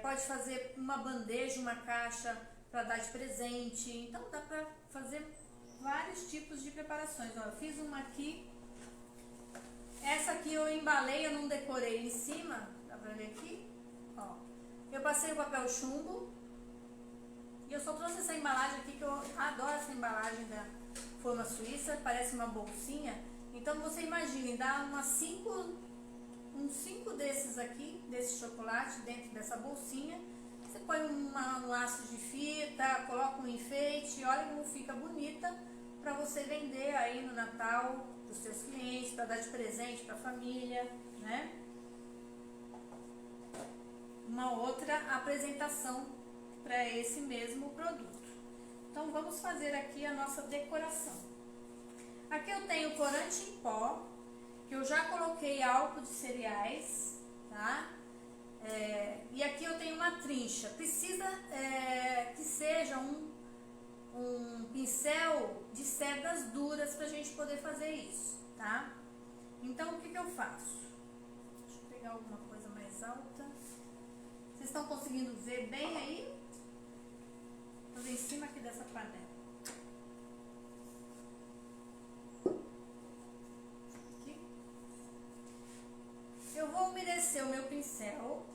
Pode fazer uma bandeja, uma caixa para dar de presente. Então dá para fazer vários tipos de preparações. Ó, eu fiz uma aqui. Essa aqui eu embalei, eu não decorei em cima. Dá para ver aqui? Ó, eu passei o papel chumbo. E eu só trouxe essa embalagem aqui, que eu adoro essa embalagem da forma suíça. Parece uma bolsinha. Então você imagine, dá uns 5 desses aqui, desse chocolate dentro dessa bolsinha. Você põe um laço de fita, coloca um enfeite, olha como fica bonita para você vender aí no Natal para os seus clientes, para dar de presente para a família, né? Uma outra apresentação para esse mesmo produto. Então vamos fazer aqui a nossa decoração. Aqui eu tenho corante em pó, que eu já coloquei álcool de cereais, tá? E aqui eu tenho uma trincha. Precisa que seja um pincel de cerdas duras pra gente poder fazer isso, tá? Então o que eu faço? Deixa eu pegar alguma coisa mais alta. Vocês estão conseguindo ver bem aí? Vou fazer em cima aqui dessa panela. Aqui. Eu vou umedecer o meu pincel,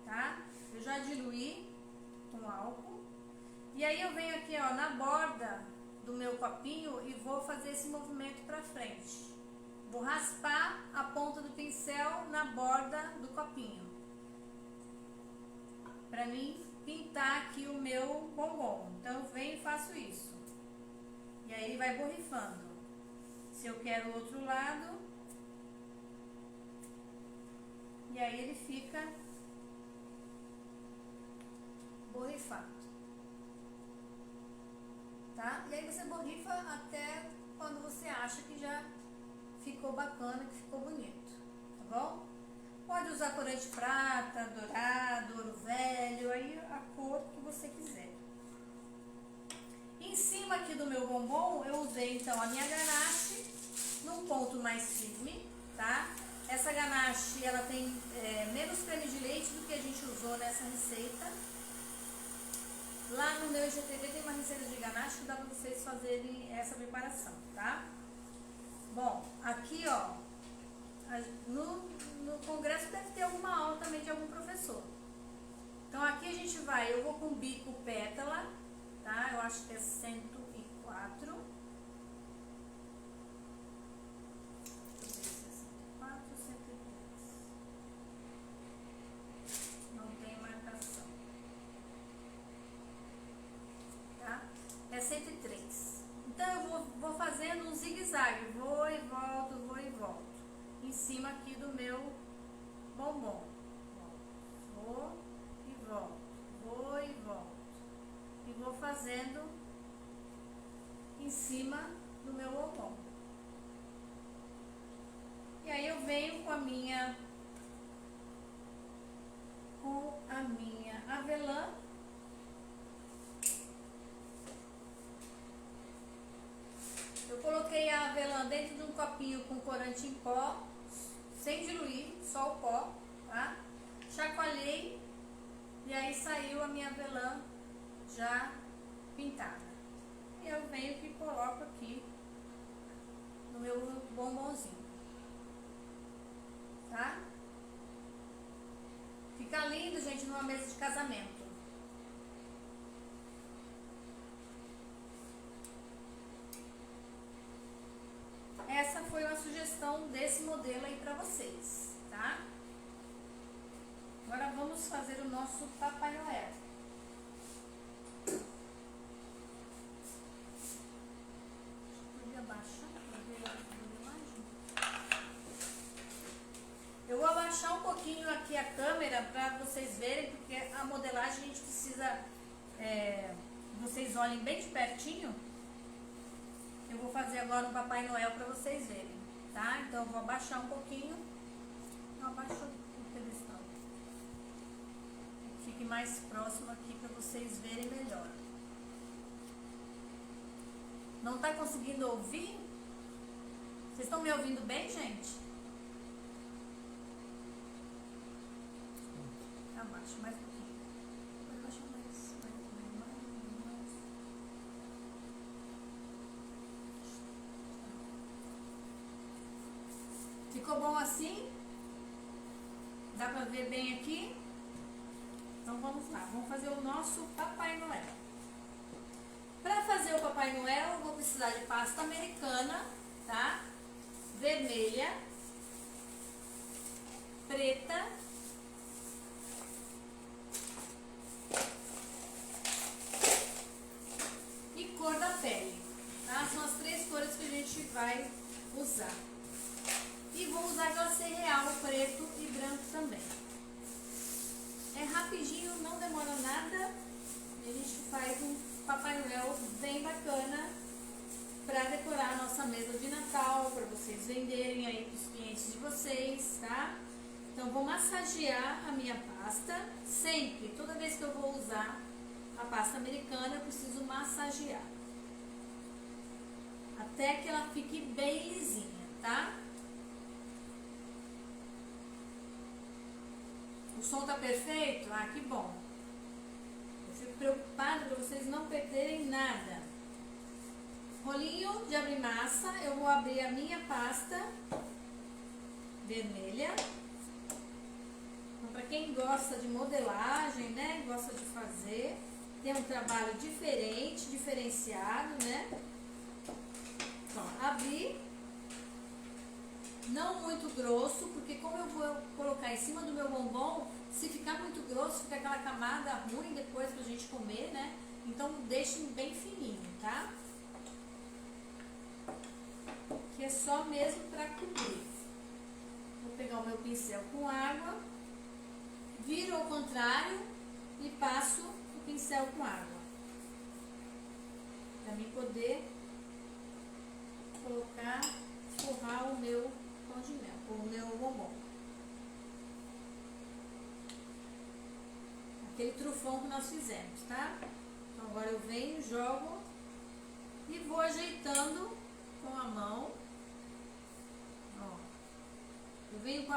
tá? Eu já diluí com álcool. E aí eu venho aqui, ó, na borda do meu copinho e vou fazer esse movimento pra frente. Vou raspar a ponta do pincel na borda do copinho, pra mim pintar aqui o meu bombom. Então eu venho e faço isso. E aí ele vai borrifando. Se eu quero o outro lado, e aí ele fica borrifado. Tá? E aí você borrifa até quando você acha que já ficou bacana, que ficou bonito, tá bom? Pode usar corante prata, dourado, ouro velho, aí a cor que você quiser. Em cima aqui do meu bombom, eu usei então a minha ganache num ponto mais firme, tá? Essa ganache, ela tem menos creme de leite do que a gente usou nessa receita. Lá no meu IGTV tem uma receita de ganache que dá pra vocês fazerem essa preparação, tá? Bom, aqui ó, no congresso deve ter alguma aula também de algum professor. Então aqui a gente vai, eu vou com bico pétala, tá? Eu acho que é 104. Deixa eu ver se é 104 ou 103. Não tem marcação. Tá? É 103. Então eu vou fazendo um zigue-zague, vou e volto em cima aqui do meu bombom. Vou e volto, vou e volto. E vou fazendo em cima do meu bombom. E aí eu venho com a minha avelã. Eu coloquei a avelã dentro de um copinho com corante em pó, sem diluir, só o pó, tá? Chacoalhei e aí saiu a minha avelã já pintada. E eu venho e coloco aqui no meu bombonzinho, tá? Fica lindo, gente, numa mesa de casamento. Essa foi uma sugestão desse modelo aí pra vocês, tá? Agora vamos fazer o nosso Papai Noel. Deixa eu abaixar pra ver a modelagem. Eu vou abaixar um pouquinho aqui a câmera pra vocês verem, porque a modelagem a gente precisa, vocês olhem bem de pertinho. Eu vou fazer agora um Papai Noel para vocês verem, tá? Então eu vou abaixar um pouquinho. Eu abaixo o pedestal. Fique mais próximo aqui para vocês verem melhor. Não tá conseguindo ouvir? Vocês estão me ouvindo bem, gente? Abaixa mais um pouquinho. Abaixa mais. Ficou bom assim? Dá pra ver bem aqui? Então vamos lá, vamos fazer o nosso Papai Noel. Para fazer o Papai Noel, eu vou precisar de pasta americana, tá? Vermelha, preta e cor da pele, tá? São as três cores que a gente vai usar. E vou usar glacê real, preto e branco também. É rapidinho, não demora nada. E a gente faz um Papai Noel bem bacana para decorar a nossa mesa de Natal, para vocês venderem aí para os clientes de vocês, tá? Então vou massagear a minha pasta. Sempre, toda vez que eu vou usar a pasta americana, eu preciso massagear. Até que ela fique bem lisinha, tá? som tá perfeito? Ah, que bom. Eu fico preocupada para vocês não perderem nada. Rolinho de abrir massa, eu vou abrir a minha pasta vermelha. Então, para quem gosta de modelagem, né, gosta de fazer, tem um trabalho diferente, diferenciado, né? Então, abri, não muito grosso, porque como eu vou colocar em cima do meu bombom, se ficar muito grosso, fica aquela camada ruim depois pra gente comer, né? Então, deixem bem fininho, tá? Que é só mesmo para cobrir. Vou pegar o meu pincel com água, viro ao contrário e passo o pincel com água. Para mim poder colocar, forrar o meu pão de mel, o meu bombom. Aquele trufão que nós fizemos, tá? Então agora eu venho, jogo e vou ajeitando com a mão. Ó, eu venho com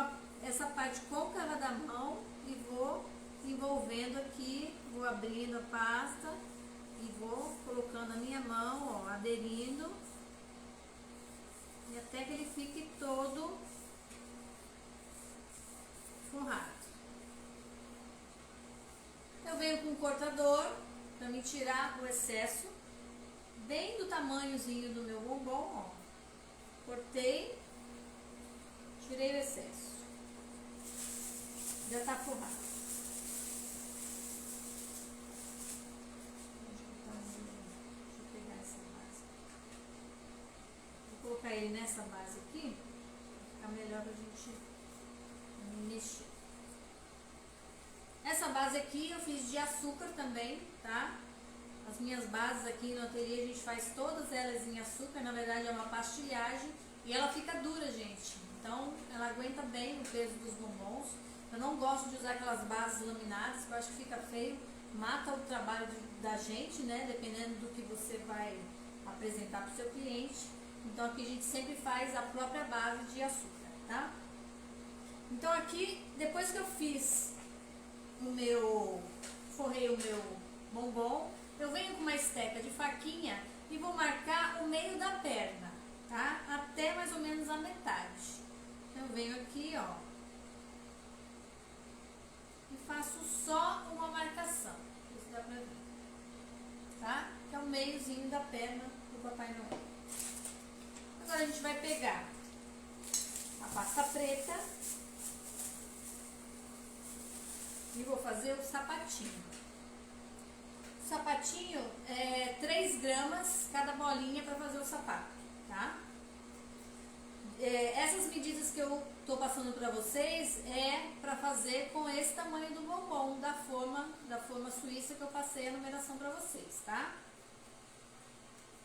essa parte côncava da mão e vou envolvendo aqui, vou abrindo a pasta e vou colocando a minha mão, ó, aderindo, e até que ele fique todo forrado. Eu venho com um cortador para me tirar o excesso, bem do tamanhozinho do meu bombom, ó. Cortei, tirei o excesso. Já tá forrado. Deixa eu pegar essa base. Vou colocar ele nessa base aqui, fica melhor pra gente mexer. Essa base aqui eu fiz de açúcar também, tá? As minhas bases aqui no ateliê a gente faz todas elas em açúcar, na verdade é uma pastilhagem e ela fica dura, gente. Então ela aguenta bem o peso dos bombons. Eu não gosto de usar aquelas bases laminadas, que eu acho que fica feio, mata o trabalho da gente, né? Dependendo do que você vai apresentar para o seu cliente. Então aqui a gente sempre faz a própria base de açúcar, tá? Então aqui, depois que eu fiz forrei o meu bombom, eu venho com uma esteca de faquinha e vou marcar o meio da perna, tá? Até mais ou menos a metade. Então eu venho aqui, ó, e faço só uma marcação. Isso dá pra ver, tá? Que é o meiozinho da perna do Papai Noel. Agora a gente vai pegar a pasta preta e vou fazer o sapatinho. O sapatinho é 3 gramas cada bolinha para fazer o sapato, tá? Essas medidas que eu tô passando para vocês é para fazer com esse tamanho do bombom, da forma suíça que eu passei a numeração para vocês, tá?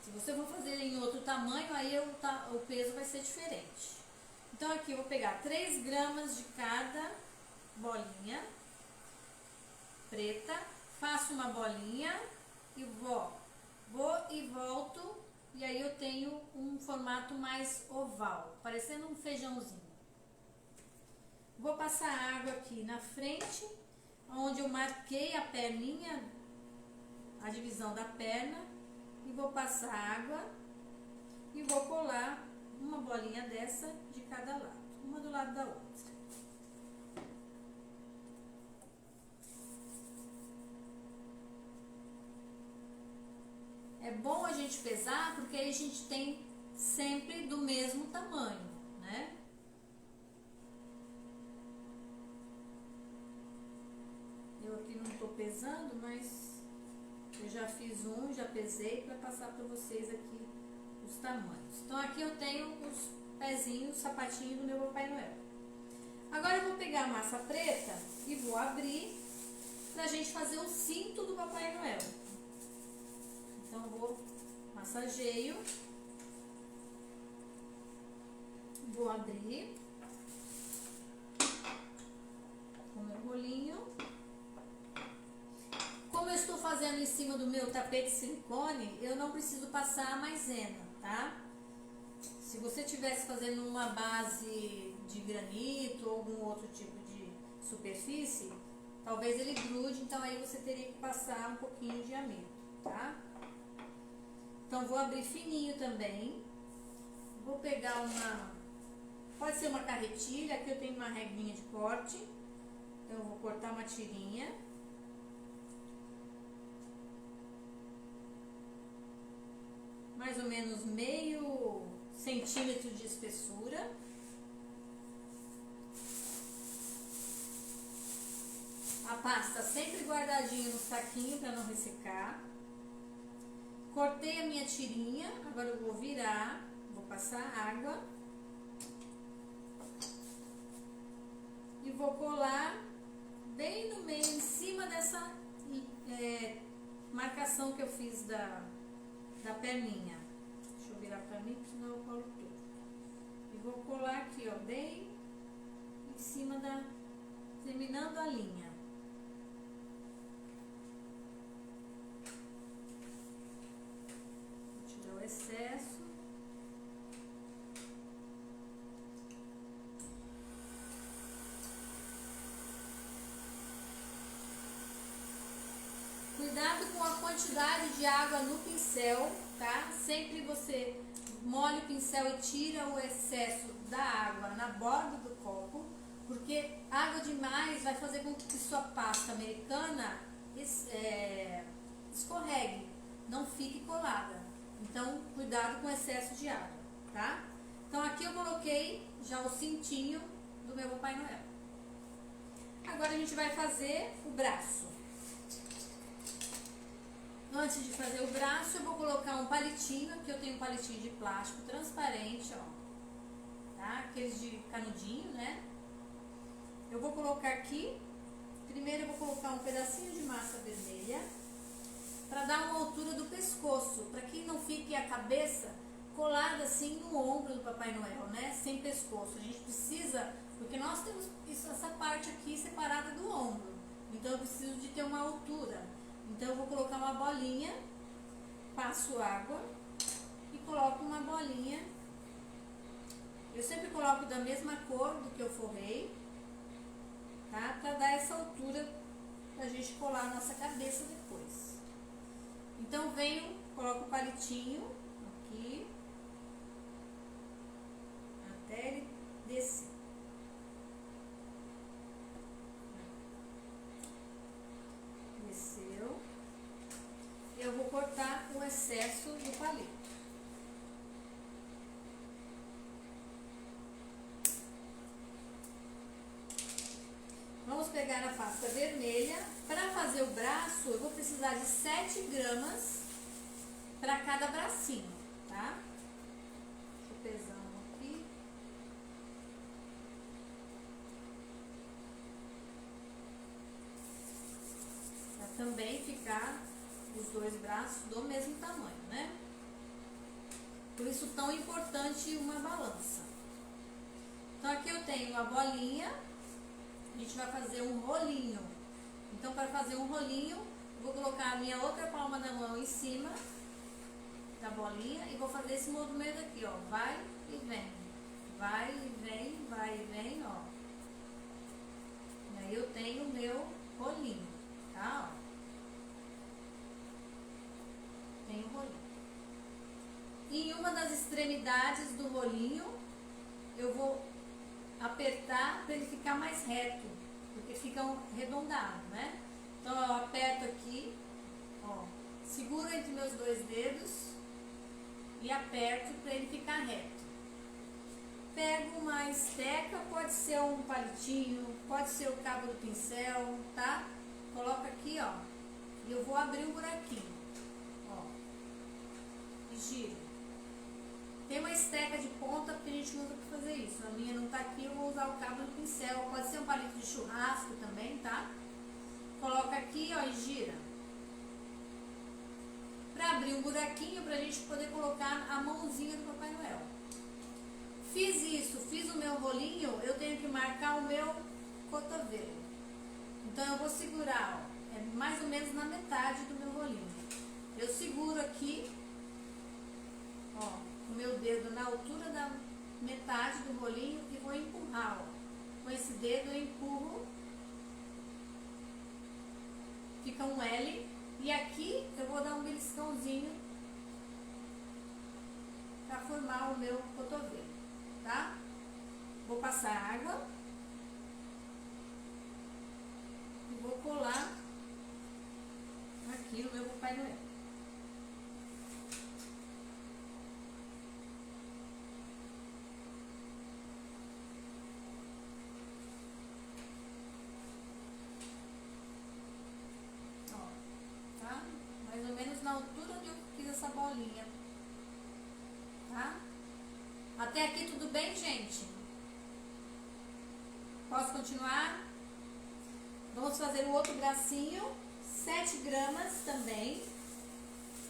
Se você for fazer em outro tamanho, aí o peso vai ser diferente. Então aqui eu vou pegar 3 gramas de cada bolinha preta, faço uma bolinha e vou e volto, e aí eu tenho um formato mais oval, parecendo um feijãozinho. Vou passar água aqui na frente, onde eu marquei a perninha, a divisão da perna, e vou passar água e vou colar uma bolinha dessa de cada lado, uma do lado da outra. É bom a gente pesar, porque aí a gente tem sempre do mesmo tamanho, né? Eu aqui não tô pesando, mas eu já fiz já pesei para passar para vocês aqui os tamanhos. Então aqui eu tenho os pezinhos, sapatinho do meu Papai Noel. Agora eu vou pegar a massa preta e vou abrir pra gente fazer o cinto do Papai Noel. Então, eu vou massageio, vou abrir com o meu rolinho. Como eu estou fazendo em cima do meu tapete de silicone, eu não preciso passar a maisena, tá? Se você estivesse fazendo uma base de granito ou algum outro tipo de superfície, talvez ele grude, então aí você teria que passar um pouquinho de amido, tá? Então vou abrir fininho também. Vou pegar pode ser uma carretilha, aqui eu tenho uma reguinha de corte. Então eu vou cortar uma tirinha. Mais ou menos meio centímetro de espessura. A pasta sempre guardadinha no saquinho para não ressecar. Cortei a minha tirinha, agora eu vou virar, vou passar água. E vou colar bem no meio, em cima dessa marcação que eu fiz da perninha. Deixa eu virar pra mim, senão eu colo tudo. E vou colar aqui, ó, bem em cima terminando a linha. Vou tirar o excesso. Cuidado com a quantidade de água no pincel, tá? Sempre você molha o pincel e tira o excesso da água na borda do copo, porque água demais vai fazer com que sua pasta americana escorregue, não fique colada. Então, cuidado com o excesso de água, tá? Então, aqui eu coloquei já o cintinho do meu Papai Noel. Agora a gente vai fazer o braço. Antes de fazer o braço, eu vou colocar um palitinho, aqui eu tenho um palitinho de plástico transparente, ó, tá? Aqueles de canudinho, né? Eu vou colocar aqui, primeiro eu vou colocar um pedacinho de massa vermelha, para dar uma altura do pescoço, para que não fique a cabeça colada assim no ombro do Papai Noel, né? Sem pescoço. A gente precisa, porque nós temos essa parte aqui separada do ombro, então eu preciso de ter uma altura. Então eu vou colocar uma bolinha, passo água e coloco uma bolinha. Eu sempre coloco da mesma cor do que eu forrei, tá? Pra dar essa altura pra gente colar a nossa cabeça depois. Então venho, coloco o palitinho aqui, até ele descer. Desceu. Eu vou cortar o excesso do palito. Vamos pegar a pasta vermelha. Para fazer o braço, eu vou precisar de 7 gramas para cada bracinho, tá? Deixa eu pesar um aqui. Para também ficar os dois braços do mesmo tamanho, né? Por isso tão importante uma balança. Então aqui eu tenho a bolinha, a gente vai fazer um rolinho. Então para fazer um rolinho, eu vou colocar a minha outra palma da mão em cima da bolinha e vou fazer esse movimento aqui, ó, vai e vem, vai e vem, vai e vem, ó. E aí eu tenho o meu rolinho, tá, ó. Tem o rolinho. E em uma das extremidades do rolinho, eu vou apertar para ele ficar mais reto, porque fica arredondado, né? Então eu aperto aqui, ó, seguro entre meus dois dedos e aperto para ele ficar reto. Pego uma esteca, pode ser um palitinho, pode ser o cabo do pincel, tá? Coloco aqui, ó, e eu vou abrir um buraquinho. Giro. Tem uma esteca de ponta porque a gente usa para fazer isso. A minha não tá aqui, eu vou usar o cabo do pincel. Pode ser um palito de churrasco também, tá? Coloca aqui, ó, e gira. Para abrir um buraquinho pra gente poder colocar a mãozinha do Papai Noel. Fiz isso, fiz o meu rolinho, eu tenho que marcar o meu cotovelo. Então eu vou segurar, ó, é mais ou menos na metade do meu rolinho. Eu seguro aqui, ó, o meu dedo na altura da metade do rolinho e vou empurrar, ó. Com esse dedo eu empurro fica um L. E aqui eu vou dar um beliscãozinho para formar o meu cotovelo, tá? Vou passar água e vou colar aqui o meu Papai Noel. Ó, tá? Mais ou menos na altura onde eu fiz essa bolinha, tá? Até aqui tudo bem, gente? Posso continuar? Vamos fazer o outro bracinho, 7 gramas também.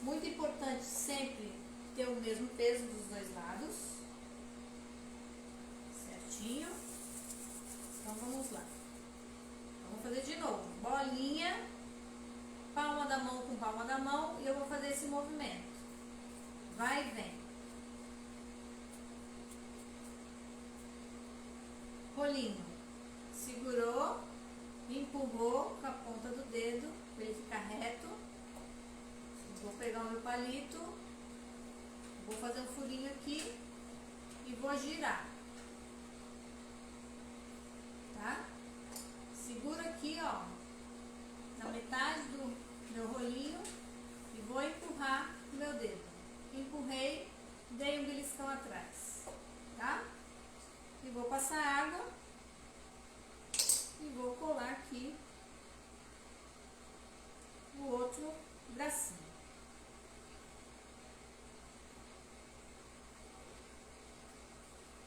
Muito importante sempre ter o mesmo peso dos dois lados. Certinho. Então vamos lá. Vamos fazer de novo. Bolinha, palma da mão com palma da mão e eu vou fazer esse movimento. Vai e vem. Rolinho. Segurou, empurrou com a ponta do dedo para ele ficar reto. Vou pegar o meu palito, vou fazer um furinho aqui e vou girar, tá? Segura aqui, ó, na metade do meu rolinho e vou empurrar o meu dedo. Empurrei, dei um beliscão atrás, tá? E vou passar água e vou colar aqui o outro bracinho.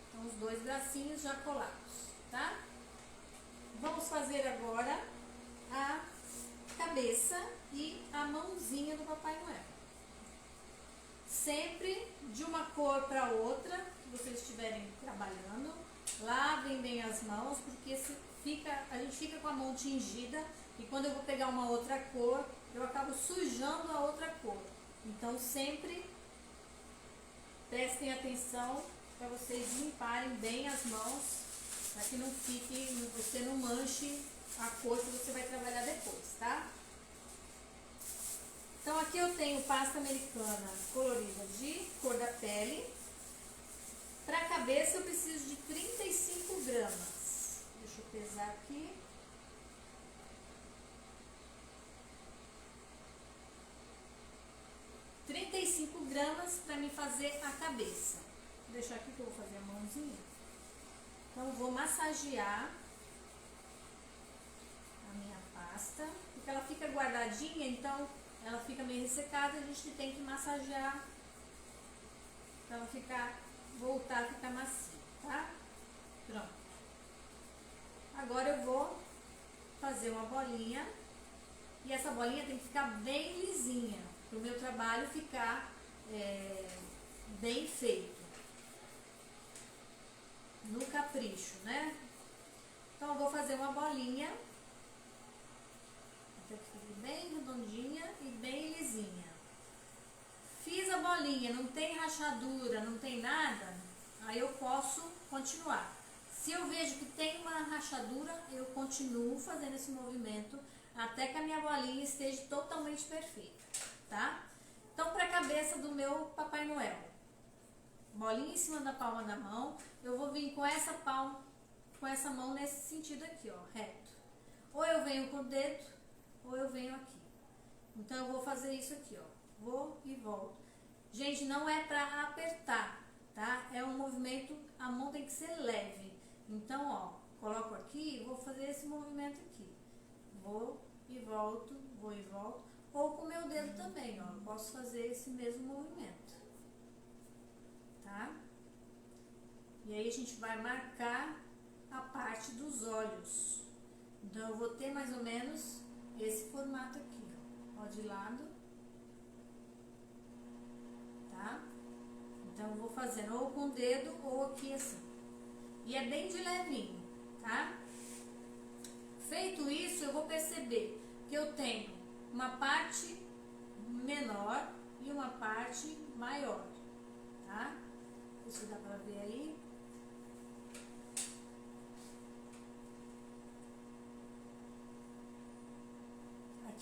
Então, os dois bracinhos já colados, tá? Vamos fazer agora a cabeça e a mãozinha do Papai Noel. Sempre de uma cor para outra, que vocês estiverem trabalhando, lavem bem as mãos, porque a gente fica com a mão tingida e quando eu vou pegar uma outra cor, eu acabo sujando a outra cor. Então sempre prestem atenção para vocês limparem bem as mãos, para que não fique, você não manche a cor que você vai trabalhar depois, tá? Então aqui eu tenho pasta americana colorida de cor da pele. Para a cabeça eu preciso de 35 gramas. Deixa eu pesar aqui. gramas para me fazer a cabeça. Vou deixar aqui que eu vou fazer a mãozinha. Então, vou massagear a minha pasta, porque ela fica guardadinha, então ela fica meio ressecada, a gente tem que massagear para ela voltar a ficar macia, tá? Pronto. Agora eu vou fazer uma bolinha, e essa bolinha tem que ficar bem lisinha, para o meu trabalho ficar bem feito, no capricho, né? Então eu vou fazer uma bolinha, até que fique bem redondinha e bem lisinha. Fiz a bolinha, não tem rachadura, não tem nada, aí eu posso continuar. Se eu vejo que tem uma rachadura, eu continuo fazendo esse movimento até que a minha bolinha esteja totalmente perfeita, tá? Então, para a cabeça do meu Papai Noel, bolinha em cima da palma da mão, eu vou vir com essa palma, com essa mão nesse sentido aqui, ó, reto. Ou eu venho com o dedo, ou eu venho aqui. Então, eu vou fazer isso aqui, ó, vou e volto. Gente, não é para apertar, tá? É um movimento, a mão tem que ser leve. Então, ó, coloco aqui e vou fazer esse movimento aqui. Vou e volto, vou e volto. Ou com o meu dedo também, ó, eu posso fazer esse mesmo movimento, tá? E aí a gente vai marcar a parte dos olhos. Então, eu vou ter mais ou menos esse formato aqui, ó, de lado, tá? Então, eu vou fazendo ou com o dedo ou aqui assim. E é bem de levinho, tá? Feito isso, eu vou perceber que eu tenho uma parte menor e uma parte maior, tá? Não sei se dá pra ver aí.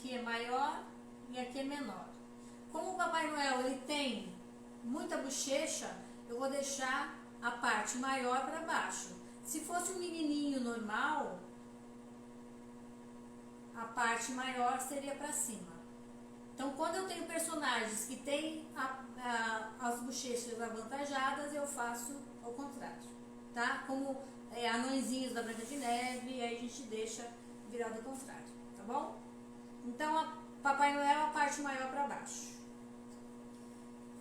aqui é maior e aqui é menor. Como o Papai Noel ele tem muita bochecha, eu vou deixar a parte maior para baixo. Se fosse um menininho normal, a parte maior seria para cima. Então, quando eu tenho personagens que têm as bochechas avantajadas, eu faço ao contrário, tá? Como anõezinhos da Branca de Neve, aí a gente deixa virado ao contrário, tá bom? Então, Papai Noel a parte maior para baixo.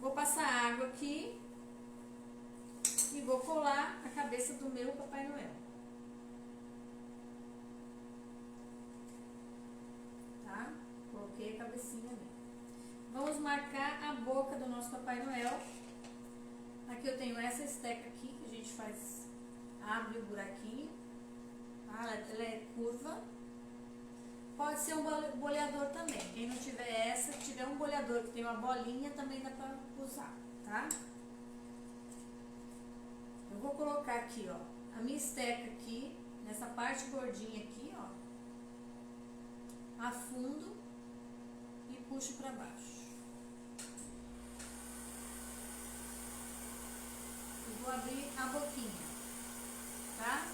Vou passar água aqui e vou colar a cabeça do meu Papai Noel. Tá? Coloquei a cabecinha ali. Vamos marcar a boca do nosso Papai Noel. Aqui eu tenho essa esteca aqui que a gente faz, abre o buraquinho. Tá? Ela é curva. Pode ser um boleador também. Quem não tiver essa, tiver um boleador que tem uma bolinha, também dá pra usar, tá? Eu vou colocar aqui, ó, a minha esteca aqui, nessa parte gordinha aqui, ó. Afundo e puxo pra baixo. Eu vou abrir a boquinha, tá?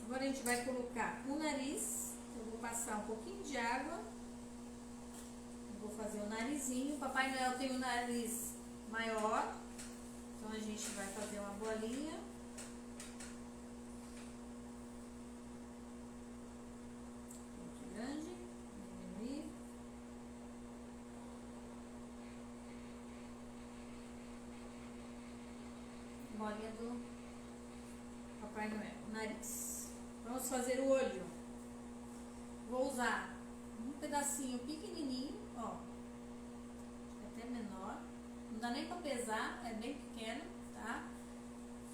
Agora a gente vai colocar o nariz. Eu vou passar um pouquinho de água. Eu vou fazer o narizinho. Papai Noel tem o nariz maior, então a gente vai fazer uma bolinha. Muito grande. Bolinha do Papai Noel. Nariz. Vamos fazer o olho. Vou usar um pedacinho pequenininho, ó, até menor. Não dá nem pra pesar, é bem pequeno, tá?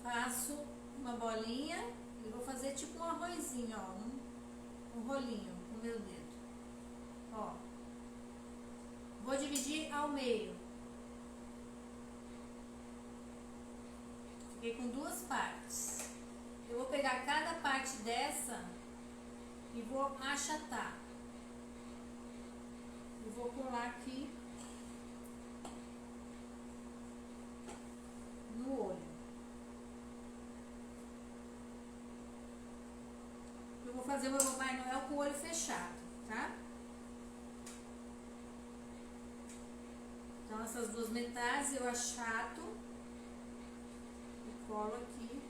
Faço uma bolinha e vou fazer tipo um arrozinho, ó, um rolinho com o meu dedo. Ó. Vou dividir ao meio. Fiquei com duas partes. Eu vou pegar cada parte dessa e vou achatar. E vou colar aqui no olho. Eu vou fazer o meu Papai Noel com o olho fechado, tá? Então, essas duas metades eu achato e colo aqui.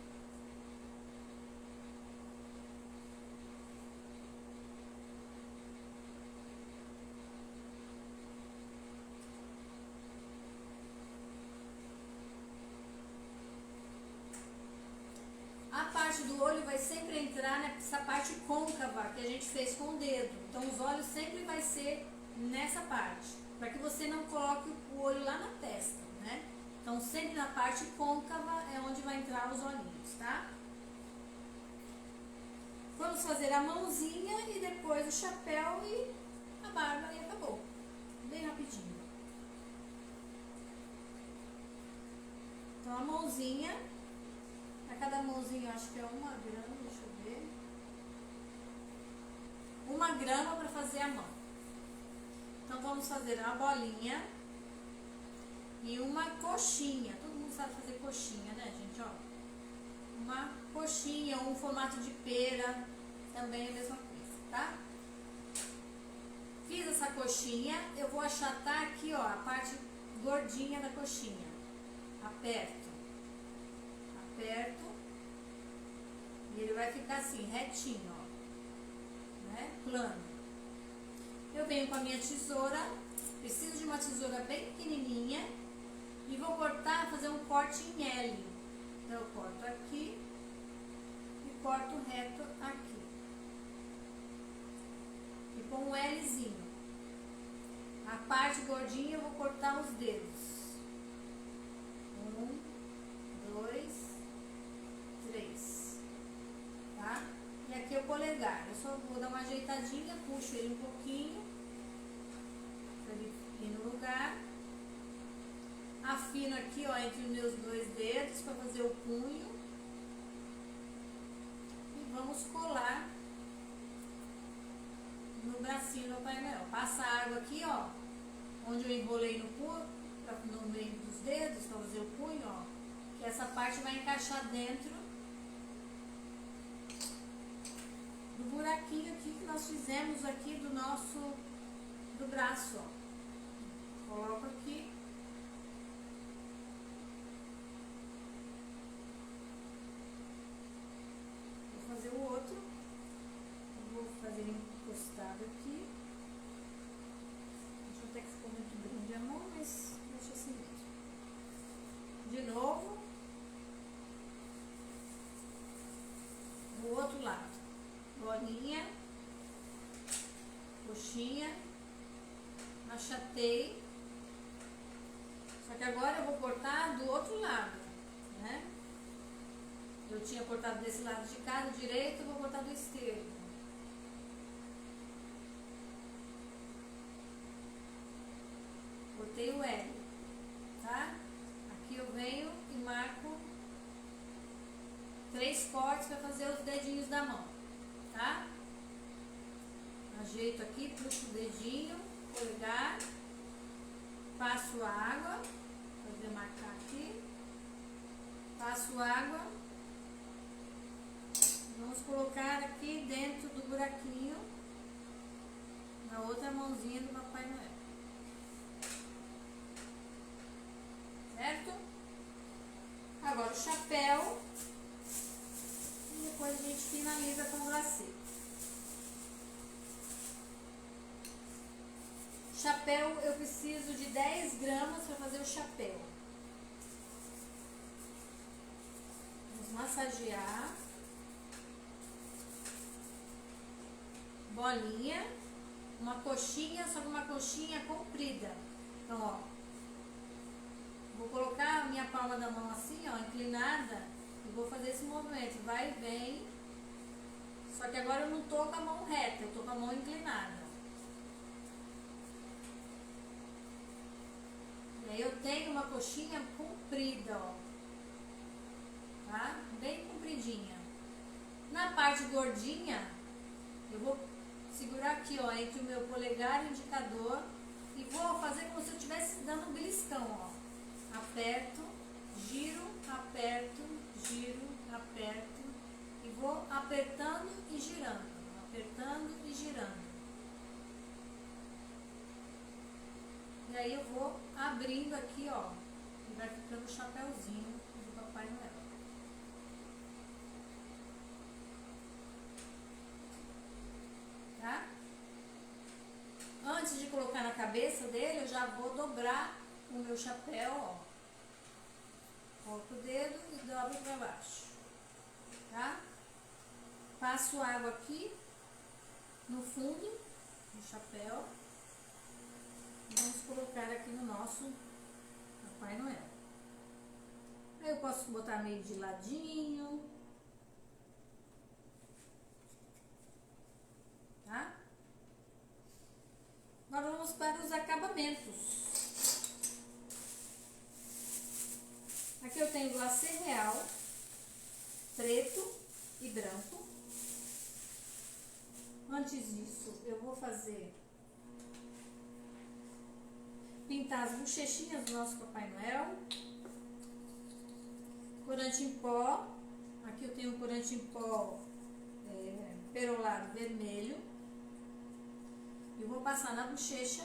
A parte do olho vai sempre entrar nessa parte côncava que a gente fez com o dedo. Então, os olhos sempre vai ser nessa parte, para que você não coloque o olho lá na testa, né? Então, sempre na parte côncava é onde vai entrar os olhinhos, tá? Vamos fazer a mãozinha e depois o chapéu e a barba e acabou. Bem rapidinho. Então, a mãozinha... Cada mãozinha eu acho que é 1 grama, deixa eu ver. 1 grama para fazer a mão. Então vamos fazer uma bolinha e uma coxinha. Todo mundo sabe fazer coxinha, né, gente? Ó, uma coxinha ou um formato de pera, também é a mesma coisa, tá? Fiz essa coxinha, eu vou achatar aqui, ó, a parte gordinha da coxinha. Aperto. Aperto. E ele vai ficar assim, retinho, ó, né? Plano. Eu venho com a minha tesoura, preciso de uma tesoura bem pequenininha e vou cortar, fazer um corte em L. Então, eu corto aqui e corto reto aqui. E com um Lzinho. A parte gordinha eu vou cortar os dedos. 1, 2, 3. Tá? E aqui o polegar, eu só vou dar uma ajeitadinha, puxo ele um pouquinho, para ele ir no lugar. Afino aqui, ó, entre os meus 2 dedos, para fazer o punho. E vamos colar bracinho do Papai Noel. Passa a água aqui, ó, onde eu enrolei no punho, no meio dos dedos, pra fazer o punho, ó. Que essa parte vai encaixar dentro do buraquinho aqui que nós fizemos aqui do braço, ó. Coloco aqui. Vou fazer o outro. Vou fazer ele encostado aqui. Acho até que ficou muito grande a mão, mas deixa assim mesmo. De novo. Do outro lado. Bolinha. Coxinha. Achatei. Só que agora eu vou cortar do outro lado, né? Eu tinha cortado desse lado de cá, do direito, eu vou cortar do esquerdo. Cortei o L, tá? Aqui eu venho e marco 3 cortes para fazer os dedinhos da mão, tá? Ajeito aqui, puxo o dedinho, polegar, passo água, vou marcar aqui, passo água, vamos colocar aqui dentro do buraquinho, na outra mãozinha do Papai Noel. Certo? Agora o chapéu. E depois a gente finaliza com o glacê. Chapéu, eu preciso de 10 gramas para fazer o chapéu. Vamos massagear. Bolinha. Uma coxinha, só que uma coxinha comprida. Então, ó. Vou colocar a minha palma da mão assim, ó, inclinada, e vou fazer esse movimento, vai e vem. Só que agora eu não tô com a mão reta, eu tô com a mão inclinada. E aí eu tenho uma coxinha comprida, ó. Tá? Bem compridinha. Na parte gordinha, eu vou segurar aqui, ó, entre o meu polegar e o indicador, e vou fazer como se eu estivesse dando um beliscão, ó. Aperto, giro, aperto, giro, aperto, e vou apertando e girando, apertando e girando. E aí eu vou abrindo aqui, ó, e vai ficando o chapéuzinho do Papai Noel. Tá? Antes de colocar na cabeça dele, eu já vou dobrar o meu chapéu, ó. Coloco o dedo e dobro para baixo, tá? Passo água aqui no fundo do chapéu e vamos colocar aqui no nosso Papai Noel. Aí eu posso botar meio de ladinho, tá? Agora vamos para os acabamentos. Aqui eu tenho glacê real, preto e branco. Antes disso, eu vou pintar as bochechinhas do nosso Papai Noel. Corante em pó. Aqui eu tenho um corante em pó perolado vermelho. Eu vou passar na bochecha.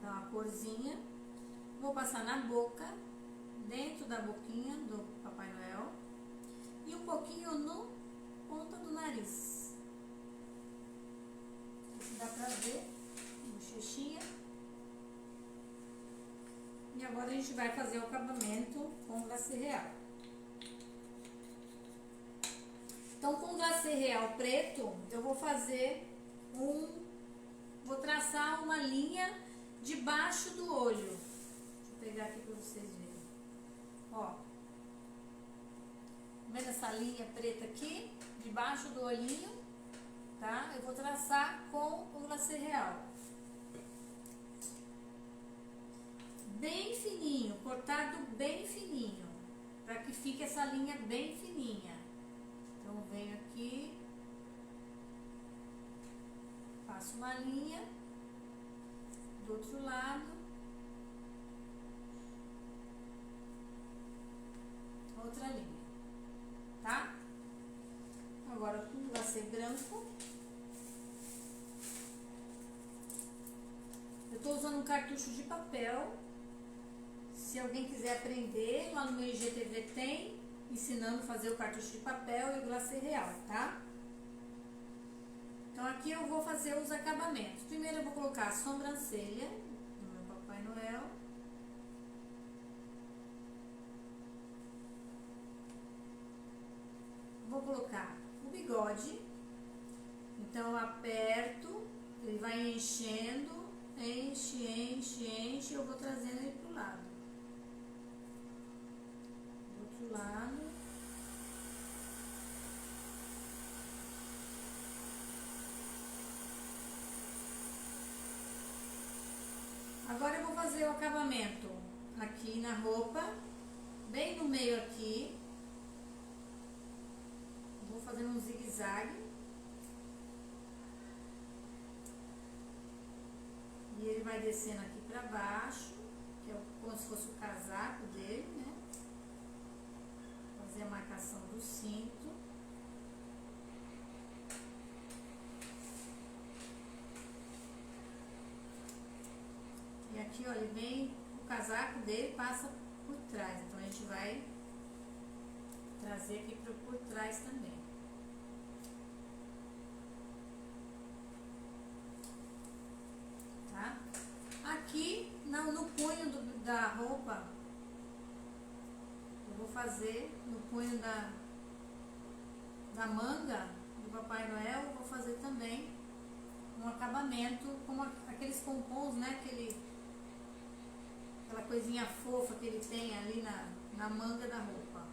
Dar uma corzinha. Vou passar na boca, dentro da boquinha do Papai Noel, e um pouquinho no ponta do nariz. Aqui dá pra ver, bochechinha. E agora a gente vai fazer o acabamento com o glacê real. Então, com o glacê real preto, eu vou vou traçar uma linha debaixo do olho. Deixa eu pegar aqui para vocês verem. Ó. Vendo essa linha preta aqui? Debaixo do olhinho, tá? Eu vou traçar com o glacê real. Bem fininho, cortado bem fininho, para que fique essa linha bem fininha. Então, venho aqui. Faço uma linha do outro lado, outra linha, tá? Agora com o glacê branco, eu tô usando um cartucho de papel. Se alguém quiser aprender, lá no meu IGTV tem, ensinando a fazer o cartucho de papel e o glacê real, tá? Então aqui eu vou fazer os acabamentos. Primeiro eu vou colocar a sobrancelha do meu Papai Noel. Vou colocar o bigode. Então eu aperto, ele vai enchendo, enche, enche, enche, eu vou trazendo ele pro lado. Do outro lado. Agora eu vou fazer o acabamento aqui na roupa, bem no meio aqui. Vou fazendo um zigue-zague. E ele vai descendo aqui pra baixo, que é como se fosse o casaco dele, né? Fazer a marcação do cinto. E aqui, ó, ele vem, o casaco dele passa por trás, então a gente vai trazer aqui por trás também. Tá? Aqui, no punho da roupa, eu vou fazer, no punho da manga do Papai Noel, eu vou fazer também um acabamento, como aqueles pompons, né, aquela coisinha fofa que ele tem ali na manga da roupa,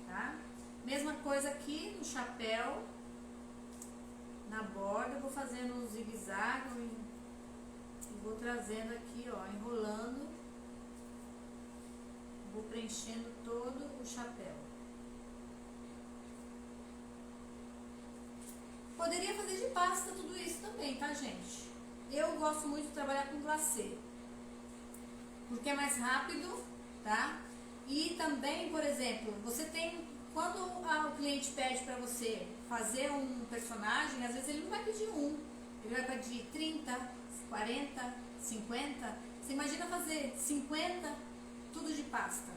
tá? Mesma coisa aqui no chapéu, na borda, eu vou fazendo um zigue-zague e vou trazendo aqui, ó, enrolando, vou preenchendo todo o chapéu. Poderia fazer de pasta tudo isso também, tá, gente? Eu gosto muito de trabalhar com glacê, porque é mais rápido, tá? E também, por exemplo, você tem, quando o cliente pede para você fazer um personagem, às vezes ele não vai pedir um, ele vai pedir 30, 40, 50. Você imagina fazer 50, tudo de pasta.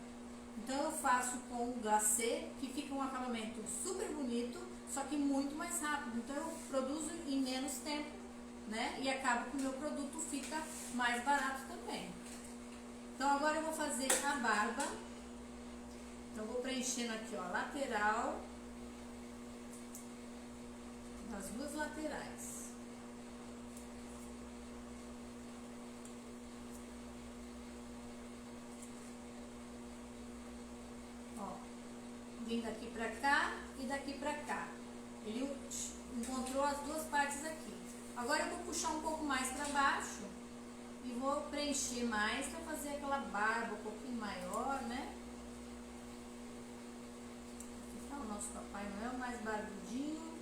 Então eu faço com o glacê, que fica um acabamento super bonito, só que muito mais rápido. Então eu produzo em menos tempo, né? E acaba que o meu produto fica mais barato também. Então agora eu vou fazer a barba. Então eu vou preenchendo aqui, ó, a lateral, as duas laterais. Ó, vim daqui pra cá e daqui pra cá. Ele encontrou as duas partes aqui. Agora eu vou puxar um pouco mais pra baixo e vou preencher mais pra fazer aquela barba um pouquinho maior, né? Aqui tá o nosso Papai Noel mais barbudinho.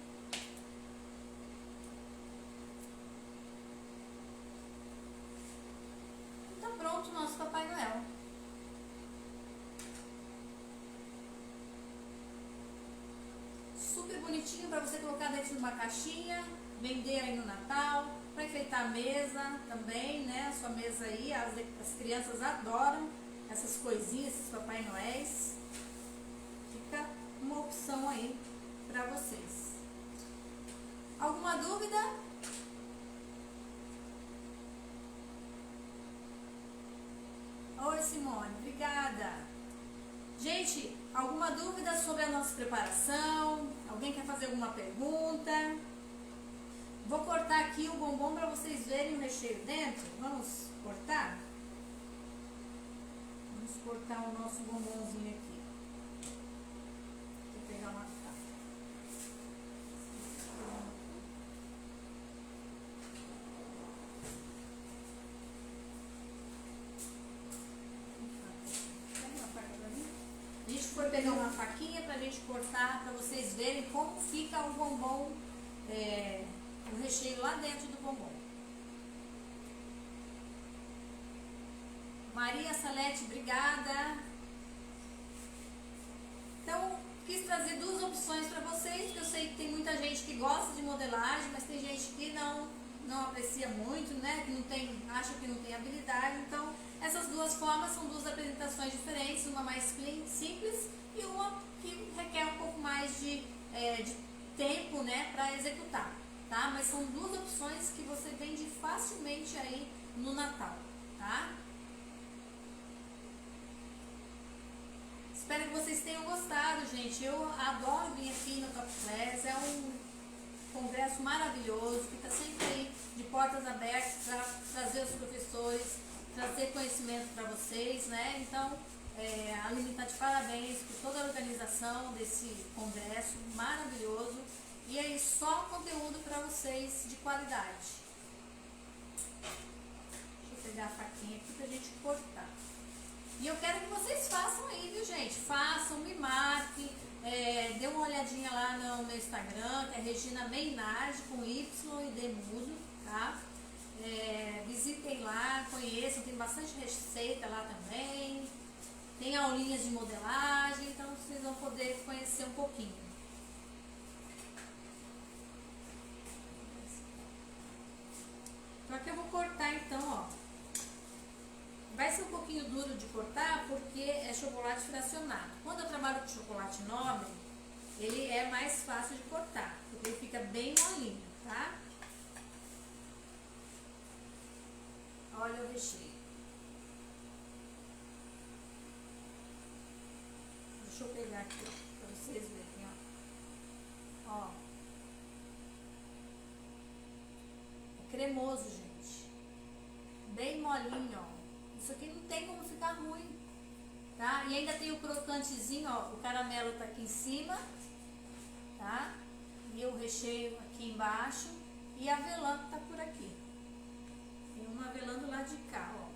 E tá pronto o nosso Papai Noel. Super bonitinho para você colocar dentro de uma caixinha, vender aí no Natal, para enfeitar a mesa também, né? A sua mesa aí, as crianças adoram essas coisinhas, esses Papai Noéis. Fica uma opção aí para vocês. Alguma dúvida? Oi, Simone, obrigada. Gente, alguma dúvida sobre a nossa preparação? Alguém quer fazer alguma pergunta? Vou cortar aqui o bombom para vocês verem o recheio dentro. Vamos cortar? Vamos cortar o nosso bombonzinho aqui. Vou pegar uma faca. A gente foi pegar uma faquinha pra gente cortar, pra vocês verem como fica o bombom o recheio lá dentro do bombom. Maria Salete, obrigada. Então, quis trazer duas opções para vocês, porque eu sei que tem muita gente que gosta de modelagem, mas tem gente que não aprecia muito, né? Que não tem, acha que não tem habilidade. Então, essas duas formas são duas apresentações diferentes, uma mais simples e uma que requer um pouco mais de tempo, né, para executar, tá? Mas são duas opções que você vende facilmente aí no Natal, tá? Espero que vocês tenham gostado, gente. Eu adoro vir aqui no Top Class, é um congresso maravilhoso, que está sempre aí de portas abertas para trazer os professores, trazer conhecimento para vocês, né? Então, a Aline está de parabéns por toda a organização desse congresso maravilhoso. E aí, só conteúdo para vocês de qualidade. Deixa eu pegar a faquinha aqui para a gente cortar. E eu quero que vocês façam aí, viu, gente? Façam, me marquem, dê uma olhadinha lá no meu Instagram, que é Regina Meinardi, com Y e D mudo, tá? Visitem lá, conheçam, tem bastante receita lá também, tem aulinhas de modelagem, então vocês vão poder conhecer um pouquinho. Então aqui eu vou cortar então, ó. Vai ser um pouquinho duro de cortar porque é chocolate fracionado. Quando eu trabalho com chocolate nobre, ele é mais fácil de cortar, porque ele fica bem molinho, tá? Olha o recheio. Deixa eu pegar aqui, ó, pra vocês verem, ó. É cremoso, gente. Bem molinho, ó. Isso aqui não tem como ficar ruim, tá? E ainda tem o crocantezinho, ó, o caramelo tá aqui em cima, tá? E o recheio aqui embaixo e a avelã tá por aqui. Tem uma avelã do lado de cá, ó.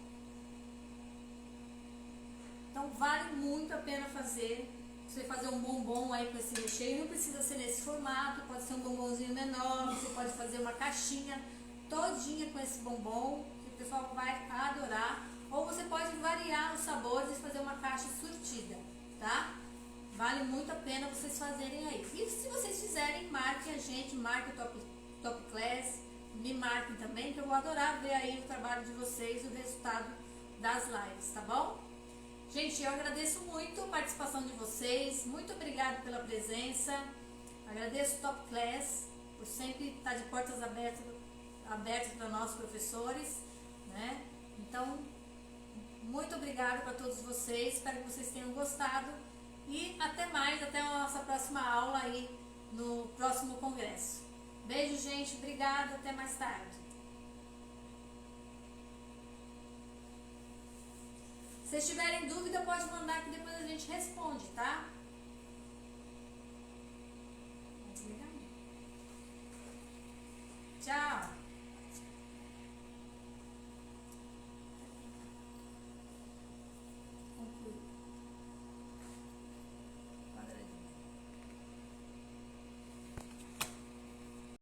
Então vale muito a pena fazer. Você fazer um bombom aí com esse recheio, não precisa ser nesse formato, pode ser um bombonzinho menor, você pode fazer uma caixinha todinha com esse bombom, que o pessoal vai adorar. Ou você pode variar os sabores e fazer uma caixa surtida, tá? Vale muito a pena vocês fazerem aí. E se vocês fizerem, marquem a gente, marquem o Top Class, me marquem também, que eu vou adorar ver aí o trabalho de vocês, o resultado das lives, tá bom? Gente, eu agradeço muito a participação de vocês, muito obrigada pela presença, agradeço o Top Class por sempre estar de portas abertas para nós professores, né? Então, muito obrigada para todos vocês, espero que vocês tenham gostado e até mais, até a nossa próxima aula aí no próximo congresso. Beijo, gente, obrigada, até mais tarde. Se tiverem dúvida, pode mandar que depois a gente responde, tá?